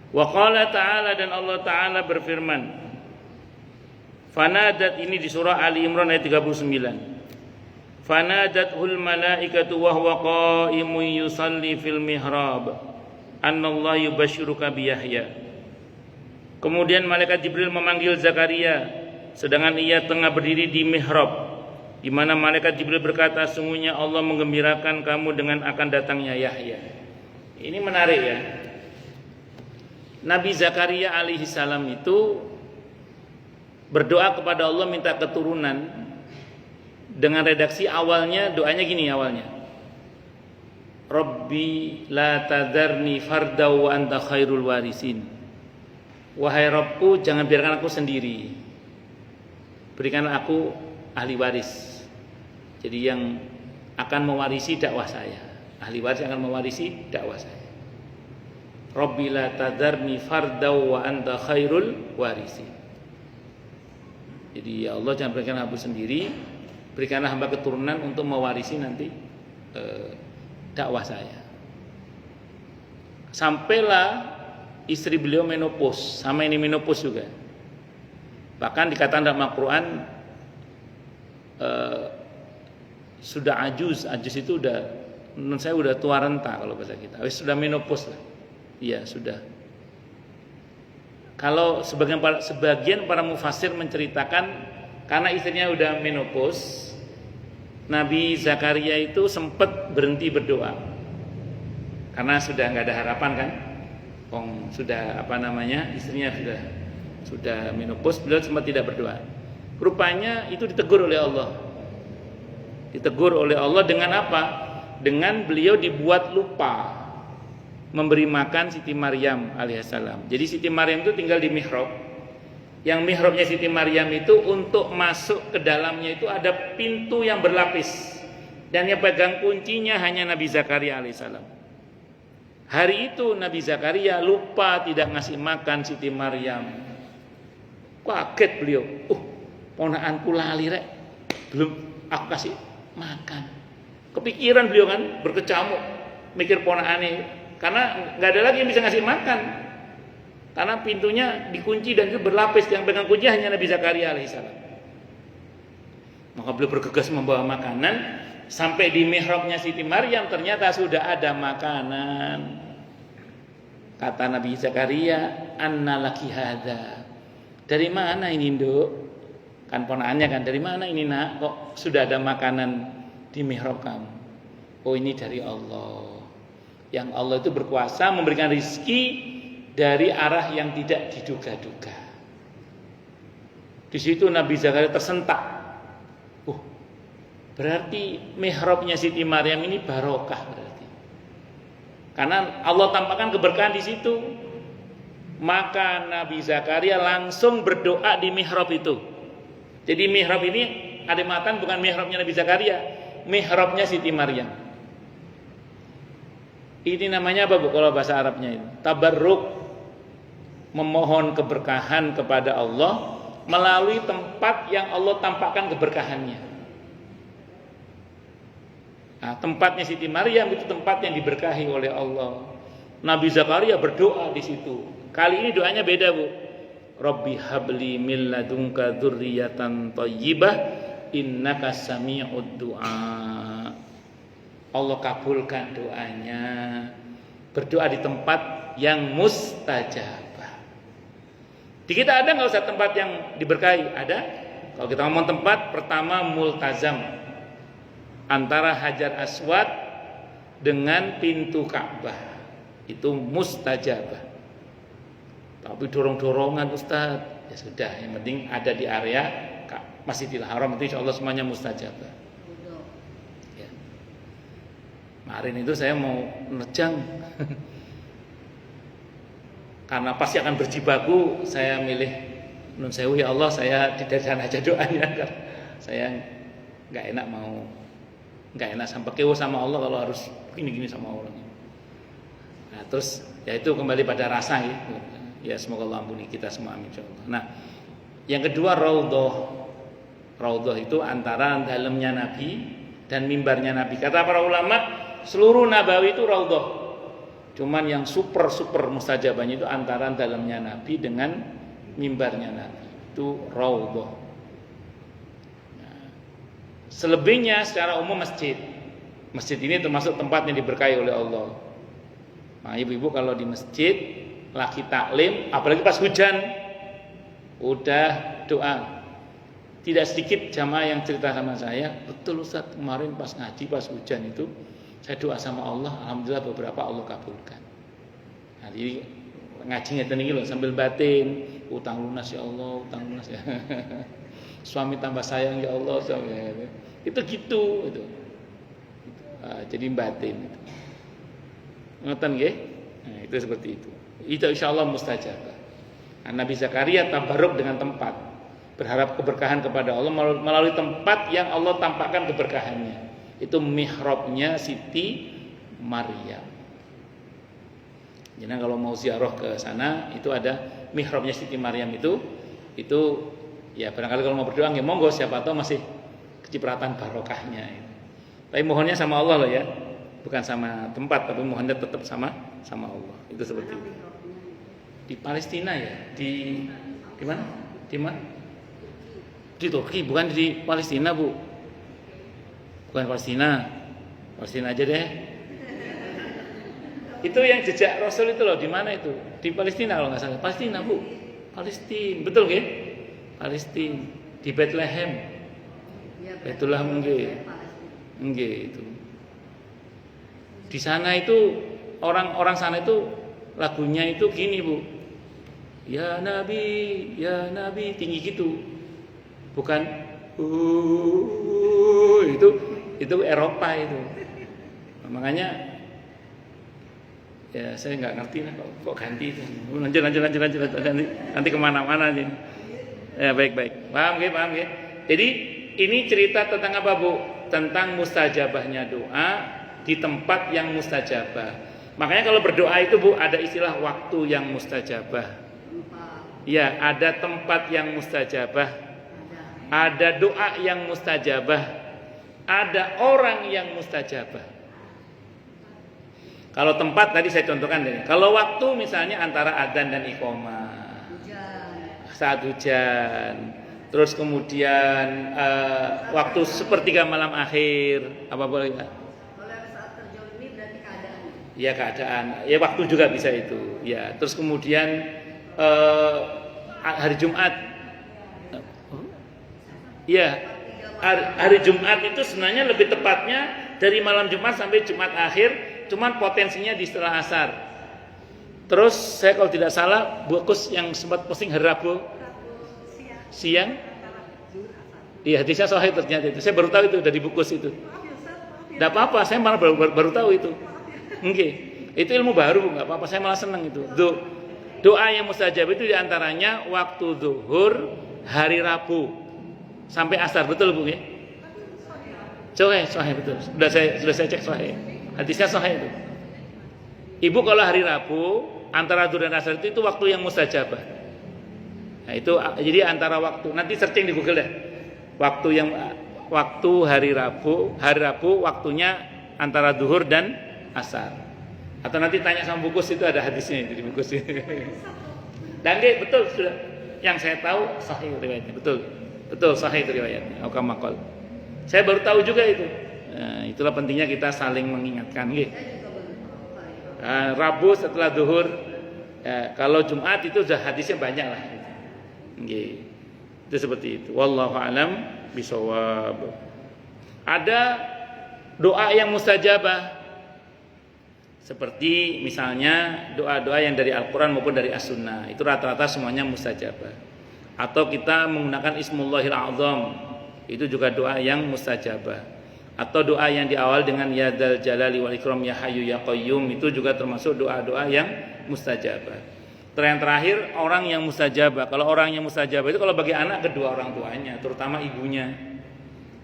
Wa qala ta'ala, dan Allah Ta'ala berfirman. Fanadat, ini di surah Ali Imran ayat 39. Fanadathul malaikatu wa huwa qa'imun yusalli fil mihrab annallaha yubashshiruka bi Yahya. Kemudian malaikat Jibril memanggil Zakaria sedangkan ia tengah berdiri di mihrab, di mana malaikat Jibril berkata, sungguhnya Allah menggembirakan kamu dengan akan datangnya Yahya. Ini menarik ya. Nabi Zakaria alaihi salam itu berdoa kepada Allah minta keturunan dengan redaksi awalnya, doanya gini awalnya. Rabbi la tadarni farda wa anta khairul warisin. Wahai Rabbku, jangan biarkan aku sendiri. Berikanlah aku ahli waris. Jadi yang akan mewarisi dakwah saya. Ahli waris yang akan mewarisi dakwah saya. Rabbi la tadarni farda wa anta khairul warisi. Jadi ya Allah, jangan berikan aku sendiri, berikanlah hamba keturunan untuk mewarisi nanti dakwah saya. Sampailah istri beliau menopause, sama ini menopause juga. Bahkan dikatakan dalam Al-Quran sudah ajuz itu udah, menurut saya udah tua renta kalau bahasa kita. Sudah menopause lah. Iya sudah. Kalau sebagian para mufassir menceritakan karena istrinya udah menopause, Nabi Zakaria itu sempat berhenti berdoa karena sudah nggak ada harapan kan. Sudah istrinya sudah menopause, beliau sempat tidak berdoa. Rupanya itu ditegur oleh Allah. Ditegur oleh Allah dengan apa? Dengan beliau dibuat lupa memberi makan Siti Maryam alaihissalam. Jadi Siti Maryam itu tinggal di mihrab. Yang mihrabnya Siti Maryam itu untuk masuk ke dalamnya itu ada pintu yang berlapis, dan yang pegang kuncinya hanya Nabi Zakaria alaihissalam. Hari itu Nabi Zakaria lupa tidak ngasih makan Siti Maryam. Kaget beliau. Ponakanku lali rek, belum aku kasih makan. Kepikiran beliau kan, berkecamuk mikir ponakane. Karena nggak ada lagi yang bisa ngasih makan, karena pintunya dikunci dan itu berlapis, yang pegang kunci hanya Nabi Zakaria alaihissalam. Maka beliau bergegas membawa makanan. Sampai di mihrabnya Siti Maryam ternyata sudah ada makanan. Kata Nabi Zakaria, anna laki hadza. Dari mana ini nduk? Kan ponakannya kan, dari mana ini nak? Kok sudah ada makanan di mihrab kamu? Oh, ini dari Allah. Yang Allah itu berkuasa memberikan rizki dari arah yang tidak diduga-duga. Di situ Nabi Zakaria tersentak. Berarti mihrabnya Siti Maryam ini barokah berarti. Karena Allah tampakkan keberkahan di situ. Maka Nabi Zakaria langsung berdoa di mihrab itu. Jadi mihrab ini ada matan bukan mihrabnya Nabi Zakaria, mihrabnya Siti Maryam. Ini namanya apa Bu kalau bahasa Arabnya itu? Tabarruk, memohon keberkahan kepada Allah melalui tempat yang Allah tampakkan keberkahannya. Nah, tempatnya Siti Maryam itu tempat yang diberkahi oleh Allah. Nabi Zakaria berdoa di situ. Kali ini doanya beda Bu. Rabbi habli min ladunka dzurriyyatan thayyibah innaka sami'ud du'a. Allah kabulkan doanya, berdoa di tempat yang mustajabah. Di kita ada nggak usah tempat yang diberkahi? Ada. Kalau kita ngomong tempat, pertama multazam antara Hajar Aswad dengan pintu Ka'bah, itu mustajabah. Tapi dorong-dorongan Ustaz, ya sudah, yang penting ada di area Masjidil Haram, itu insya Allah semuanya mustajabah. Ya. Kemarin itu saya mau nejang karena pasti akan berjibaku, saya milih nun sewu, ya Allah saya tidak sana aja doanya, kan saya nggak enak sampai kewo sama Allah kalau harus gini-gini sama orang. Nah terus ya itu kembali pada rasa gitu. Ya semoga Allah ampuni kita semua, amin insyaallah. Nah yang kedua raudhah itu antara dalamnya Nabi dan mimbarnya Nabi. Kata para ulama seluruh Nabawi itu raudhah. Cuman yang super mustajabahnya itu antara dalamnya Nabi dengan mimbarnya Nabi, itu raudhah. Nah, selebihnya secara umum masjid ini termasuk tempat yang diberkahi oleh Allah. Nah ibu-ibu kalau di masjid lagi taklim, apalagi pas hujan, udah doa. Tidak sedikit jamaah yang cerita sama saya, betul Ustaz kemarin pas ngaji pas hujan itu saya doa sama Allah, alhamdulillah beberapa Allah kabulkan. Nah, jadi ngaji ngeten iki lho sambil batin, utang lunas ya Allah, utang lunas ya. Suami tambah sayang ya Allah, suami. Itu gitu itu. Jadi batin itu. Ngoten nggih? Nah, itu seperti itu. Itu insyaallah mustajabah. Nah, Nabi Zakaria tabarruk dengan tempat, berharap keberkahan kepada Allah melalui tempat yang Allah tampakkan keberkahannya. Itu mihrabnya Siti Maryam. Jadi kalau mau ziarah ke sana itu ada mihrabnya Siti Maryam itu ya barangkali kalau mau berdoa ya monggo, siapa tahu masih kecipratan barokahnya. Tapi mohonnya sama Allah loh ya, bukan sama tempat, tapi mohonnya tetap sama Allah. Itu seperti itu. Di Palestina ya, di mana? Di Turki, bukan di Palestina Bu. Bukan Palestina aja deh. Itu yang jejak Rasul itu loh, di mana itu? Di Palestina kalau nggak salah. Palestina Bu, Palestina, betul kan? Palestina di Bethlehem. Itulah mungkin itu. Di sana itu orang sana itu lagunya itu gini Bu. Ya Nabi, tinggi gitu. Bukan itu Eropa itu. Makanya ya saya nggak ngerti lah kok ganti itu. Lanjut nanti kemana-mana nih. Ya baik. Paham ya. Jadi ini cerita tentang apa Bu? Tentang mustajabahnya doa di tempat yang mustajabah. Makanya kalau berdoa itu Bu ada istilah waktu yang mustajabah. Ya, ada tempat yang mustajabah. Ada doa yang mustajabah. Ada orang yang mustajabah. Kalau tempat tadi saya contohkan deh. Kalau waktu misalnya antara adzan dan iqamah. Saat hujan. Terus kemudian waktu sepertiga malam akhir. Apa boleh enggak? Kalau saat terjolimi berarti keadaan. Ya keadaan. Ya waktu juga bisa itu. Ya, terus kemudian hari Jumat. Ya, hari Jumat itu sebenarnya lebih tepatnya dari malam Jumat sampai Jumat akhir, cuman potensinya di setelah asar. Terus saya kalau tidak salah, bukus yang sempat posting hari Rabu siang. Iya, hadisnya sahih ternyata itu. Saya baru tahu itu dari bukus itu. Tidak apa-apa, saya malah baru tahu itu. Nggih. Itu ilmu baru, enggak apa-apa, saya malah senang itu. Doa yang mustajab itu diantaranya waktu zuhur hari Rabu sampai asar, betul Bu ya? Sahih betul. Sudah saya cek sahih. Hadisnya sahih itu. Ibu kalau hari Rabu antara zuhur dan asar itu waktu yang mustajabah. Nah, itu jadi antara waktu, nanti searching di Google deh. Waktu hari Rabu waktunya antara zuhur dan asar. Atau nanti tanya sama bukus itu ada hadisnya itu di bukus itu. Dan betul sudah. Yang saya tahu sahih riwayatnya, betul sahih itu riwayatnya. Aukamakol. Saya baru tahu juga itu. Nah, itulah pentingnya kita saling mengingatkan. Rabu setelah zuhur. Ya, kalau Jumat itu sudah hadisnya banyak lah. Nggih. Itu seperti itu. Wallahu a'lam bishawab. Ada doa yang mustajabah. Seperti misalnya doa-doa yang dari Al-Quran maupun dari As-Sunnah. Itu rata-rata semuanya mustajabah. Atau kita menggunakan Ismullahil A'zam. Itu juga doa yang mustajabah. Atau doa yang diawal dengan Ya Dzal Jalali wal Ikram Ya Hayyu Ya Qayyum. Itu juga termasuk doa-doa yang mustajabah. Yang terakhir orang yang mustajabah. Kalau orang yang mustajabah itu kalau bagi anak kedua orang tuanya, terutama ibunya.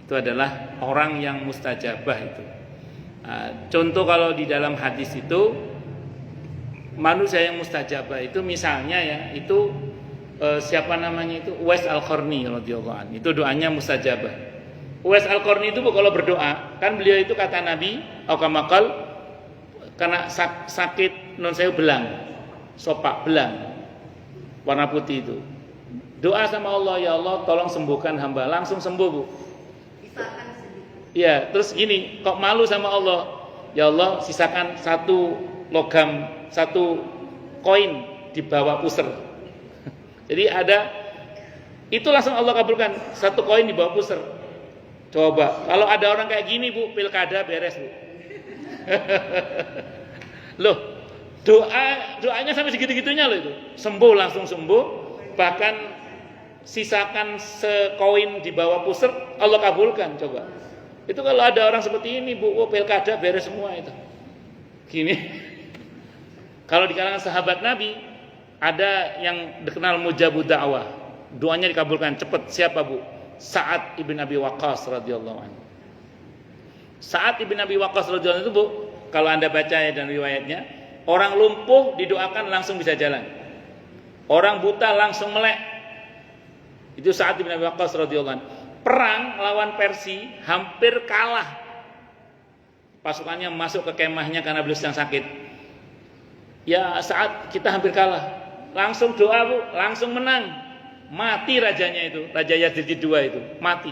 Itu adalah orang yang mustajabah itu. Contoh kalau di dalam hadis itu manusia yang mustajabah itu misalnya ya itu siapa namanya itu Uwais Al-Qarni radhiyallahu anhu. Itu doanya mustajabah. Uwais Al-Qarni itu kalau berdoa kan beliau itu kata Nabi aukamakal karena sakit non saya belang, sopak belang warna putih itu. Doa sama Allah, ya Allah tolong sembuhkan hamba, langsung sembuh Bu. Ya, terus gini, kok malu sama Allah? Ya Allah, sisakan satu logam, satu koin di bawah pusar. Jadi ada, itu langsung Allah kabulkan, satu koin di bawah pusar. Coba, kalau ada orang kayak gini Bu, pilkada beres Bu. Loh, doanya sampai segitu-gitunya loh itu. Sembuh langsung sembuh, bahkan sisakan sekoin di bawah pusar, Allah kabulkan. Coba. Itu kalau ada orang seperti ini Bu, pilkada beres semua itu. Gini. Kalau di kalangan sahabat Nabi ada yang dikenal mujabud da'wah. Doanya dikabulkan cepat. Siapa Bu? Sa'ad ibn Abi Waqqas radhiyallahu anhu. Sa'ad ibn Abi Waqqas radhiyallahu anhu itu Bu, kalau Anda baca ya dan riwayatnya, orang lumpuh didoakan langsung bisa jalan. Orang buta langsung melek. Itu Sa'ad ibn Abi Waqqas radhiyallahu anhu. Perang lawan Persia hampir kalah. Pasukannya masuk ke kemahnya karena beliau sedang sakit. Ya saat kita hampir kalah, langsung doa Bu, langsung menang. Mati rajanya itu, Raja Yazid II itu, mati.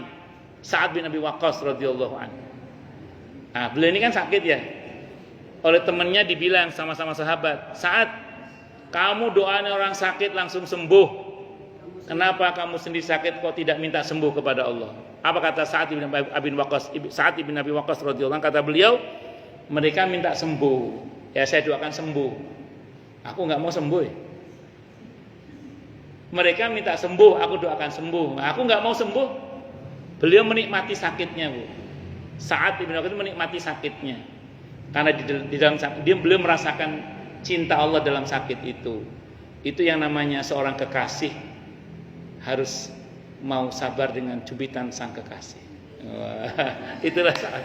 Sa'ad bin Abi Waqqas radhiyallahu anhu. Nah, beliau ini kan sakit ya. Oleh temannya dibilang sama-sama sahabat, Sa'ad, kamu doanya orang sakit langsung sembuh. Kenapa kamu sendiri sakit kok tidak minta sembuh kepada Allah? Apa kata Sa'ad bin Abi Waqqas? Sa'ad bin Abi Waqqas radhiyallahu anhu, kata beliau, mereka minta sembuh. Ya saya doakan sembuh. Aku enggak mau sembuh. Ya. Mereka minta sembuh, aku doakan sembuh. Aku enggak mau sembuh. Beliau menikmati sakitnya, Bu. Sa'ad bin Abi Waqqas menikmati sakitnya. Karena di dalam dia beliau merasakan cinta Allah dalam sakit itu. Itu yang namanya seorang kekasih harus mau sabar dengan cubitan sang kekasih. Wah, itulah saat.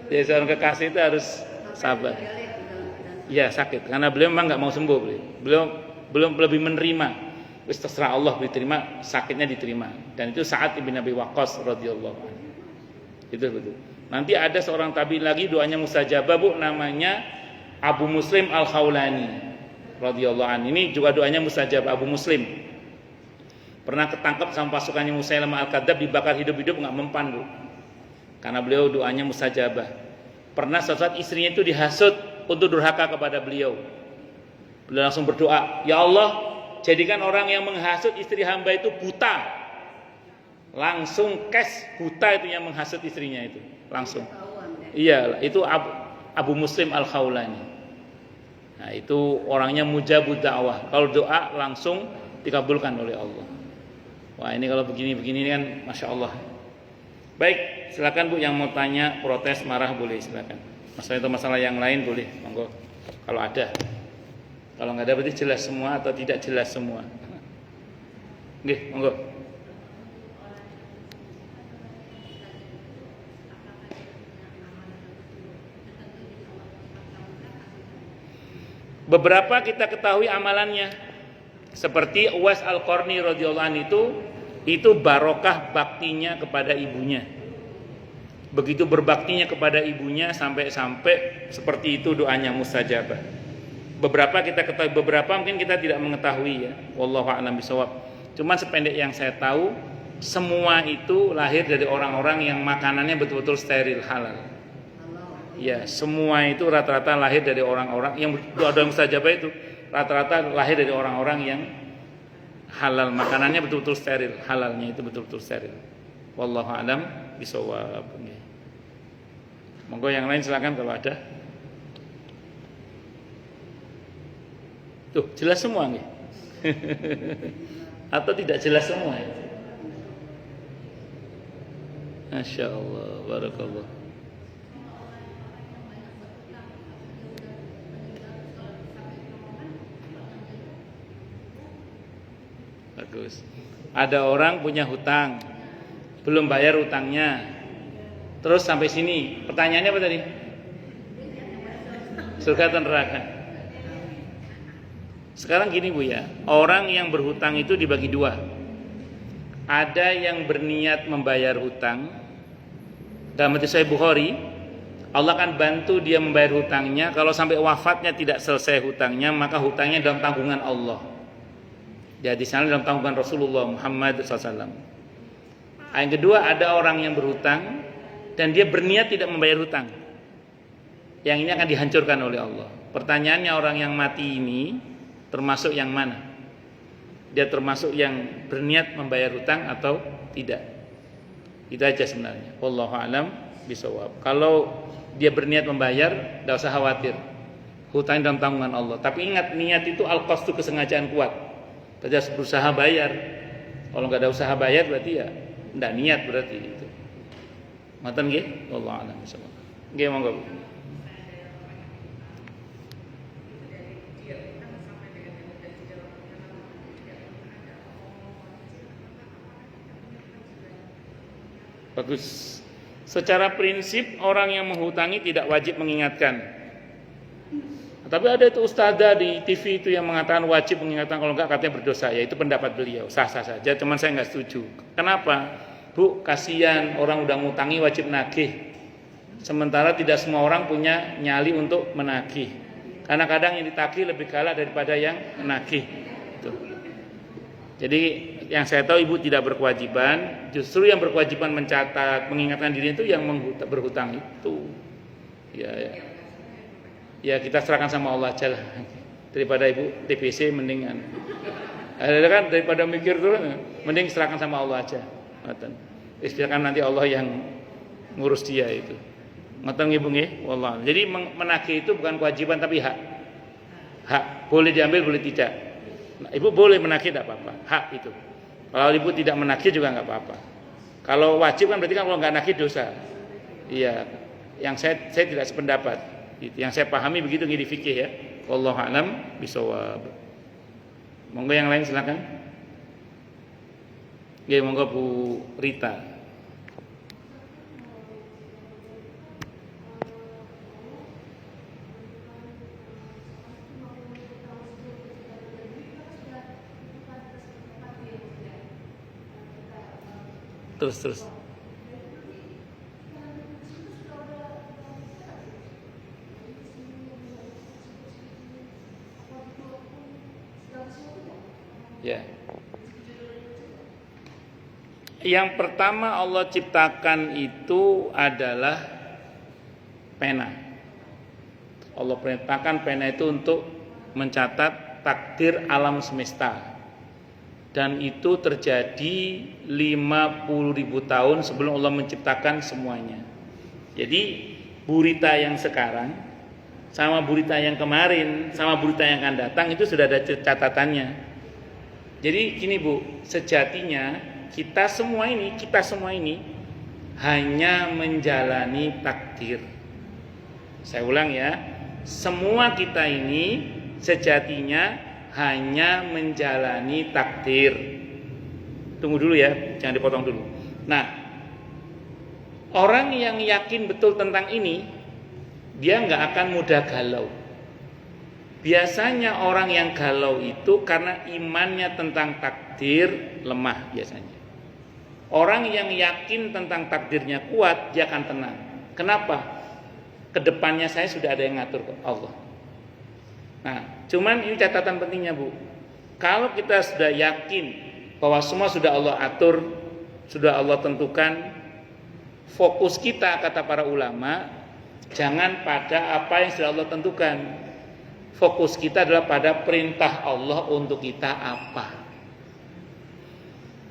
Jadi seorang kekasih itu harus sabar. Ya sakit, karena beliau memang nggak mau sembuh. Beliau belum lebih menerima. Wis terserah Allah diterima, sakitnya diterima. Dan itu Sa'ad bin Abi Waqqas radhiyallahu anhu. Itu betul. Nanti ada seorang tabi'in lagi doanya mustajabah Bu, namanya Abu Muslim Al-Khawlani radhiyallahu anhu. Ini juga doanya mustajabah. Abu Muslim pernah ketangkap sama pasukannya Musailamah Al-Kadzab, dibakar hidup-hidup nggak mempan Bu, karena beliau doanya mustajabah. Pernah suatu saat istrinya itu dihasut untuk durhaka kepada beliau. Beliau langsung berdoa, ya Allah jadikan orang yang menghasut istri hamba itu buta. Langsung buta itu yang menghasut istrinya itu langsung. Iya, itu Abu Muslim Al-Khawlani. Nah itu orangnya mujabud da'wah. Kalau doa langsung dikabulkan oleh Allah. Wah ini kalau begini-begini kan Masya Allah. Baik, silakan Bu yang mau tanya, protes, marah boleh silakan. Masalah itu masalah yang lain boleh, monggo. Kalau ada. Kalau nggak ada berarti jelas semua atau tidak jelas semua. Nggih, monggo. Beberapa kita ketahui amalannya. Seperti Uwais Al-Qarni radhiyallahu anhu itu barokah baktinya kepada ibunya. Begitu berbaktinya kepada ibunya sampai seperti itu doanya mustajabah. Beberapa kita ketahui, beberapa mungkin kita tidak mengetahui ya. Wallahu a'lam bishawab. Cuman sependek yang saya tahu, semua itu lahir dari orang-orang yang makanannya betul-betul steril halal. Ya, semua itu rata-rata lahir dari orang-orang yang doa-doa mustajabah itu rata-rata lahir dari orang-orang yang halal, makanannya betul-betul steril, halalnya itu betul-betul steril. Wallahu a'lam bishawab. Monggo yang lain silakan kalau ada. Tuh, jelas semua nggih? Atau tidak jelas semua ya? Masya Allah, barakallah. Bagus. Ada orang punya hutang, belum bayar hutangnya, terus sampai sini. Pertanyaannya apa tadi? Surga atau neraka? Sekarang gini Bu ya, orang yang berhutang itu dibagi dua. Ada yang berniat membayar hutang. Dalam hadis Sahih Bukhari, Allah akan bantu dia membayar hutangnya. Kalau sampai wafatnya tidak selesai hutangnya, maka hutangnya dalam tanggungan Allah. Ya, di sana dalam tanggungan Rasulullah Muhammad SAW. Yang kedua, ada orang yang berhutang dan dia berniat tidak membayar hutang. Yang ini akan dihancurkan oleh Allah. Pertanyaannya, orang yang mati ini termasuk yang mana? Dia termasuk yang berniat membayar hutang atau tidak? Itu aja sebenarnya. Wallahu a'lam bishawab. Kalau dia berniat membayar, tidak usah khawatir. Hutang dalam tanggungan Allah. Tapi ingat, niat itu al-qasdu, kesengajaan kuat. Kita harus berusaha bayar. Kalau nggak ada usaha bayar berarti ya tidak niat berarti itu. Matan nggih? Wallahu a'lam bishawab. Nggih, monggo. Bagus. Secara prinsip orang yang menghutangi tidak wajib mengingatkan. Tapi ada itu ustadzah di TV itu yang mengatakan wajib mengingatkan, kalau enggak katanya berdosa. Ya itu pendapat beliau, sah-sah saja. Cuman saya enggak setuju. Kenapa? Bu, kasihan orang udah ngutangi wajib nagih. Sementara tidak semua orang punya nyali untuk menagih. Karena kadang yang ditagih lebih galak daripada yang menagih. Gitu. Jadi yang saya tahu ibu tidak berkewajiban, justru yang berkewajiban mencatat, mengingatkan diri itu yang berhutang itu. Ya kita serahkan sama Allah aja lah. Daripada ibu TBC mendingan. Ada kan daripada mikir terus, mending serahkan sama Allah aja. Biarkan nanti Allah yang ngurus dia itu. Ngoten nggih Bu nggih, wallah. Jadi menagih itu bukan kewajiban tapi hak. Hak boleh diambil boleh tidak. Nah, ibu boleh menagih tidak apa-apa, hak itu. Kalau ibu tidak menagih juga nggak apa-apa. Kalau wajib kan berarti kan kalau nggak nagih dosa. Iya, yang saya tidak sependapat. Yang saya pahami begitu di fikih ya. Wallahu a'lam bishawab. Monggo yang lain silakan. Nggih, monggo Bu Rita. Terus. Ya. Yang pertama Allah ciptakan itu adalah pena. Allah perintahkan pena itu untuk mencatat takdir alam semesta. Dan itu terjadi 50.000 tahun sebelum Allah menciptakan semuanya. Jadi burita yang sekarang sama burita yang kemarin sama burita yang akan datang itu sudah ada catatannya. Jadi gini Bu, sejatinya kita semua ini hanya menjalani takdir. Saya ulang ya, semua kita ini sejatinya hanya menjalani takdir. Tunggu dulu ya, jangan dipotong dulu. Nah, orang yang yakin betul tentang ini, dia nggak akan mudah galau. Biasanya orang yang galau itu karena imannya tentang takdir lemah biasanya. Orang yang yakin tentang takdirnya kuat, dia akan tenang. Kenapa? Kedepannya saya sudah ada yang ngatur Allah. Nah, cuman ini catatan pentingnya Bu. Kalau kita sudah yakin bahwa semua sudah Allah atur, sudah Allah tentukan, fokus kita kata para ulama Jangan pada apa yang sudah Allah tentukan. Fokus kita adalah pada perintah Allah untuk kita apa.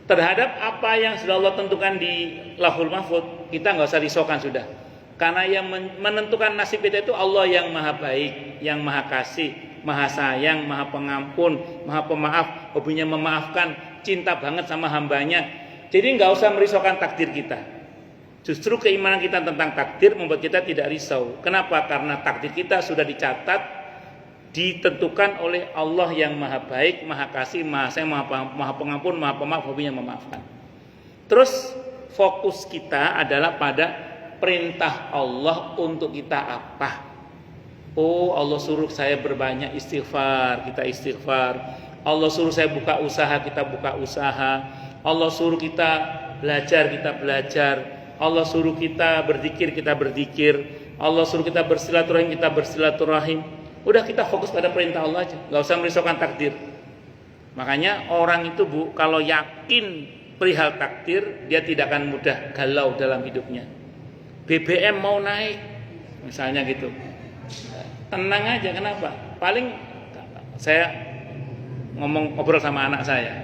Terhadap apa yang sudah Allah tentukan di Lauhul Mahfuz, kita nggak usah risaukan sudah. Karena yang menentukan nasib kita itu Allah yang maha baik, yang maha kasih, maha sayang, maha pengampun, maha pemaaf, hobinya memaafkan, cinta banget sama hambanya. Jadi nggak usah merisaukan takdir kita. Justru keimanan kita tentang takdir membuat kita tidak risau. Kenapa? Karena takdir kita sudah dicatat, ditentukan oleh Allah yang maha baik, maha kasih, maha sayang, maha pengampun, maha pemaaf, hobinya memaafkan. Terus fokus kita adalah pada perintah Allah untuk kita apa. Oh, Allah suruh saya berbanyak istighfar, kita istighfar. Allah suruh saya buka usaha, kita buka usaha. Allah suruh kita belajar, kita belajar. Allah suruh kita berzikir, kita berzikir. Allah suruh kita bersilaturahim, kita bersilaturahim. Udah, kita fokus pada perintah Allah aja, nggak usah merisaukan takdir. Makanya orang itu kalau yakin perihal takdir, dia tidak akan mudah galau dalam hidupnya. BBM mau naik, misalnya gitu, tenang aja. Kenapa? Paling saya ngobrol sama anak saya,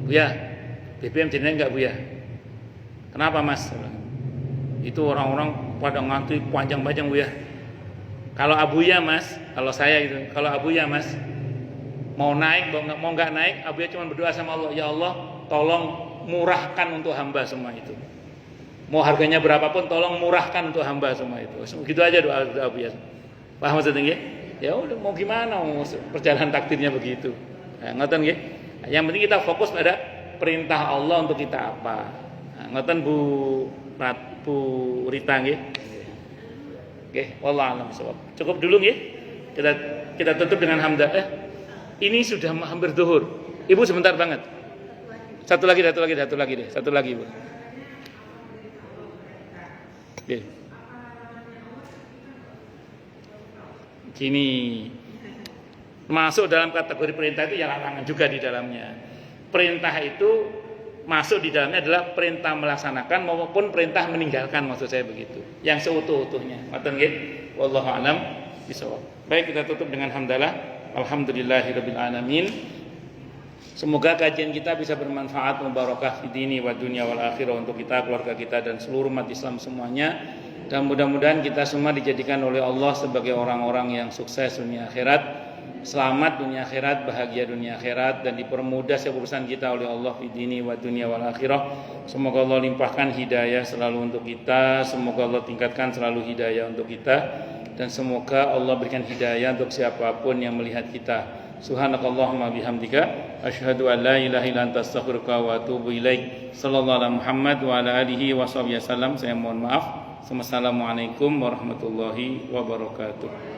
Buya, BBM jadi naik nggak Buya? Kenapa Mas? Itu orang-orang pada ngantri panjang-panjang Buya. Kalau Abuya Mas, kalau saya gitu, kalau Abuya Mas mau naik, mau nggak naik, Abuya cuma berdoa sama Allah, ya Allah, tolong murahkan untuk hamba semua itu. Mau harganya berapapun, tolong murahkan untuk hamba semua itu. Begitu aja doa Abuya. Paham maksudnya? Ya udah, mau gimana, mau perjalanan takdirnya begitu. Nah, ngoten nggih. Yang penting kita fokus pada perintah Allah untuk kita apa. Nah, ngoten Bu Rita nggih. Oke, wallahu a'lam bishawab. Cukup dulu nggih. Kita tutup dengan hamdalah. Ini sudah hampir zuhur. Ibu sebentar banget. Satu lagi deh. Satu lagi, Ibu. Oke. Gini. Masuk dalam kategori perintah itu ya larangan juga di dalamnya. Perintah itu masuk di dalamnya adalah perintah melaksanakan maupun perintah meninggalkan, maksud saya begitu. Yang seutuh-utuhnya. Ngoten nggih. Wallahu a'lam bishawab. Baik, kita tutup dengan hamdalah. Alhamdulillahirabbil alamin. Semoga kajian kita bisa bermanfaat, mubarakah fi dini wa dunya wal akhirah untuk kita, keluarga kita dan seluruh umat Islam semuanya. Dan mudah-mudahan kita semua dijadikan oleh Allah sebagai orang-orang yang sukses dunia akhirat. Selamat dunia akhirat, bahagia dunia akhirat, dan dipermudah setiap urusan kita oleh Allah fi dini wa dunya wal akhirah. Semoga Allah limpahkan hidayah selalu untuk kita, semoga Allah tingkatkan selalu hidayah untuk kita, dan semoga Allah berikan hidayah untuk siapapun yang melihat kita. Subhanakallahumma bihamdika asyhadu an la ilaha illa anta astaghfiruka wa atubu ilaik. Sallallahu alaihi Muhammad wa ala alihi wasallam. Saya mohon maaf. Wassalamualaikum warahmatullahi wabarakatuh.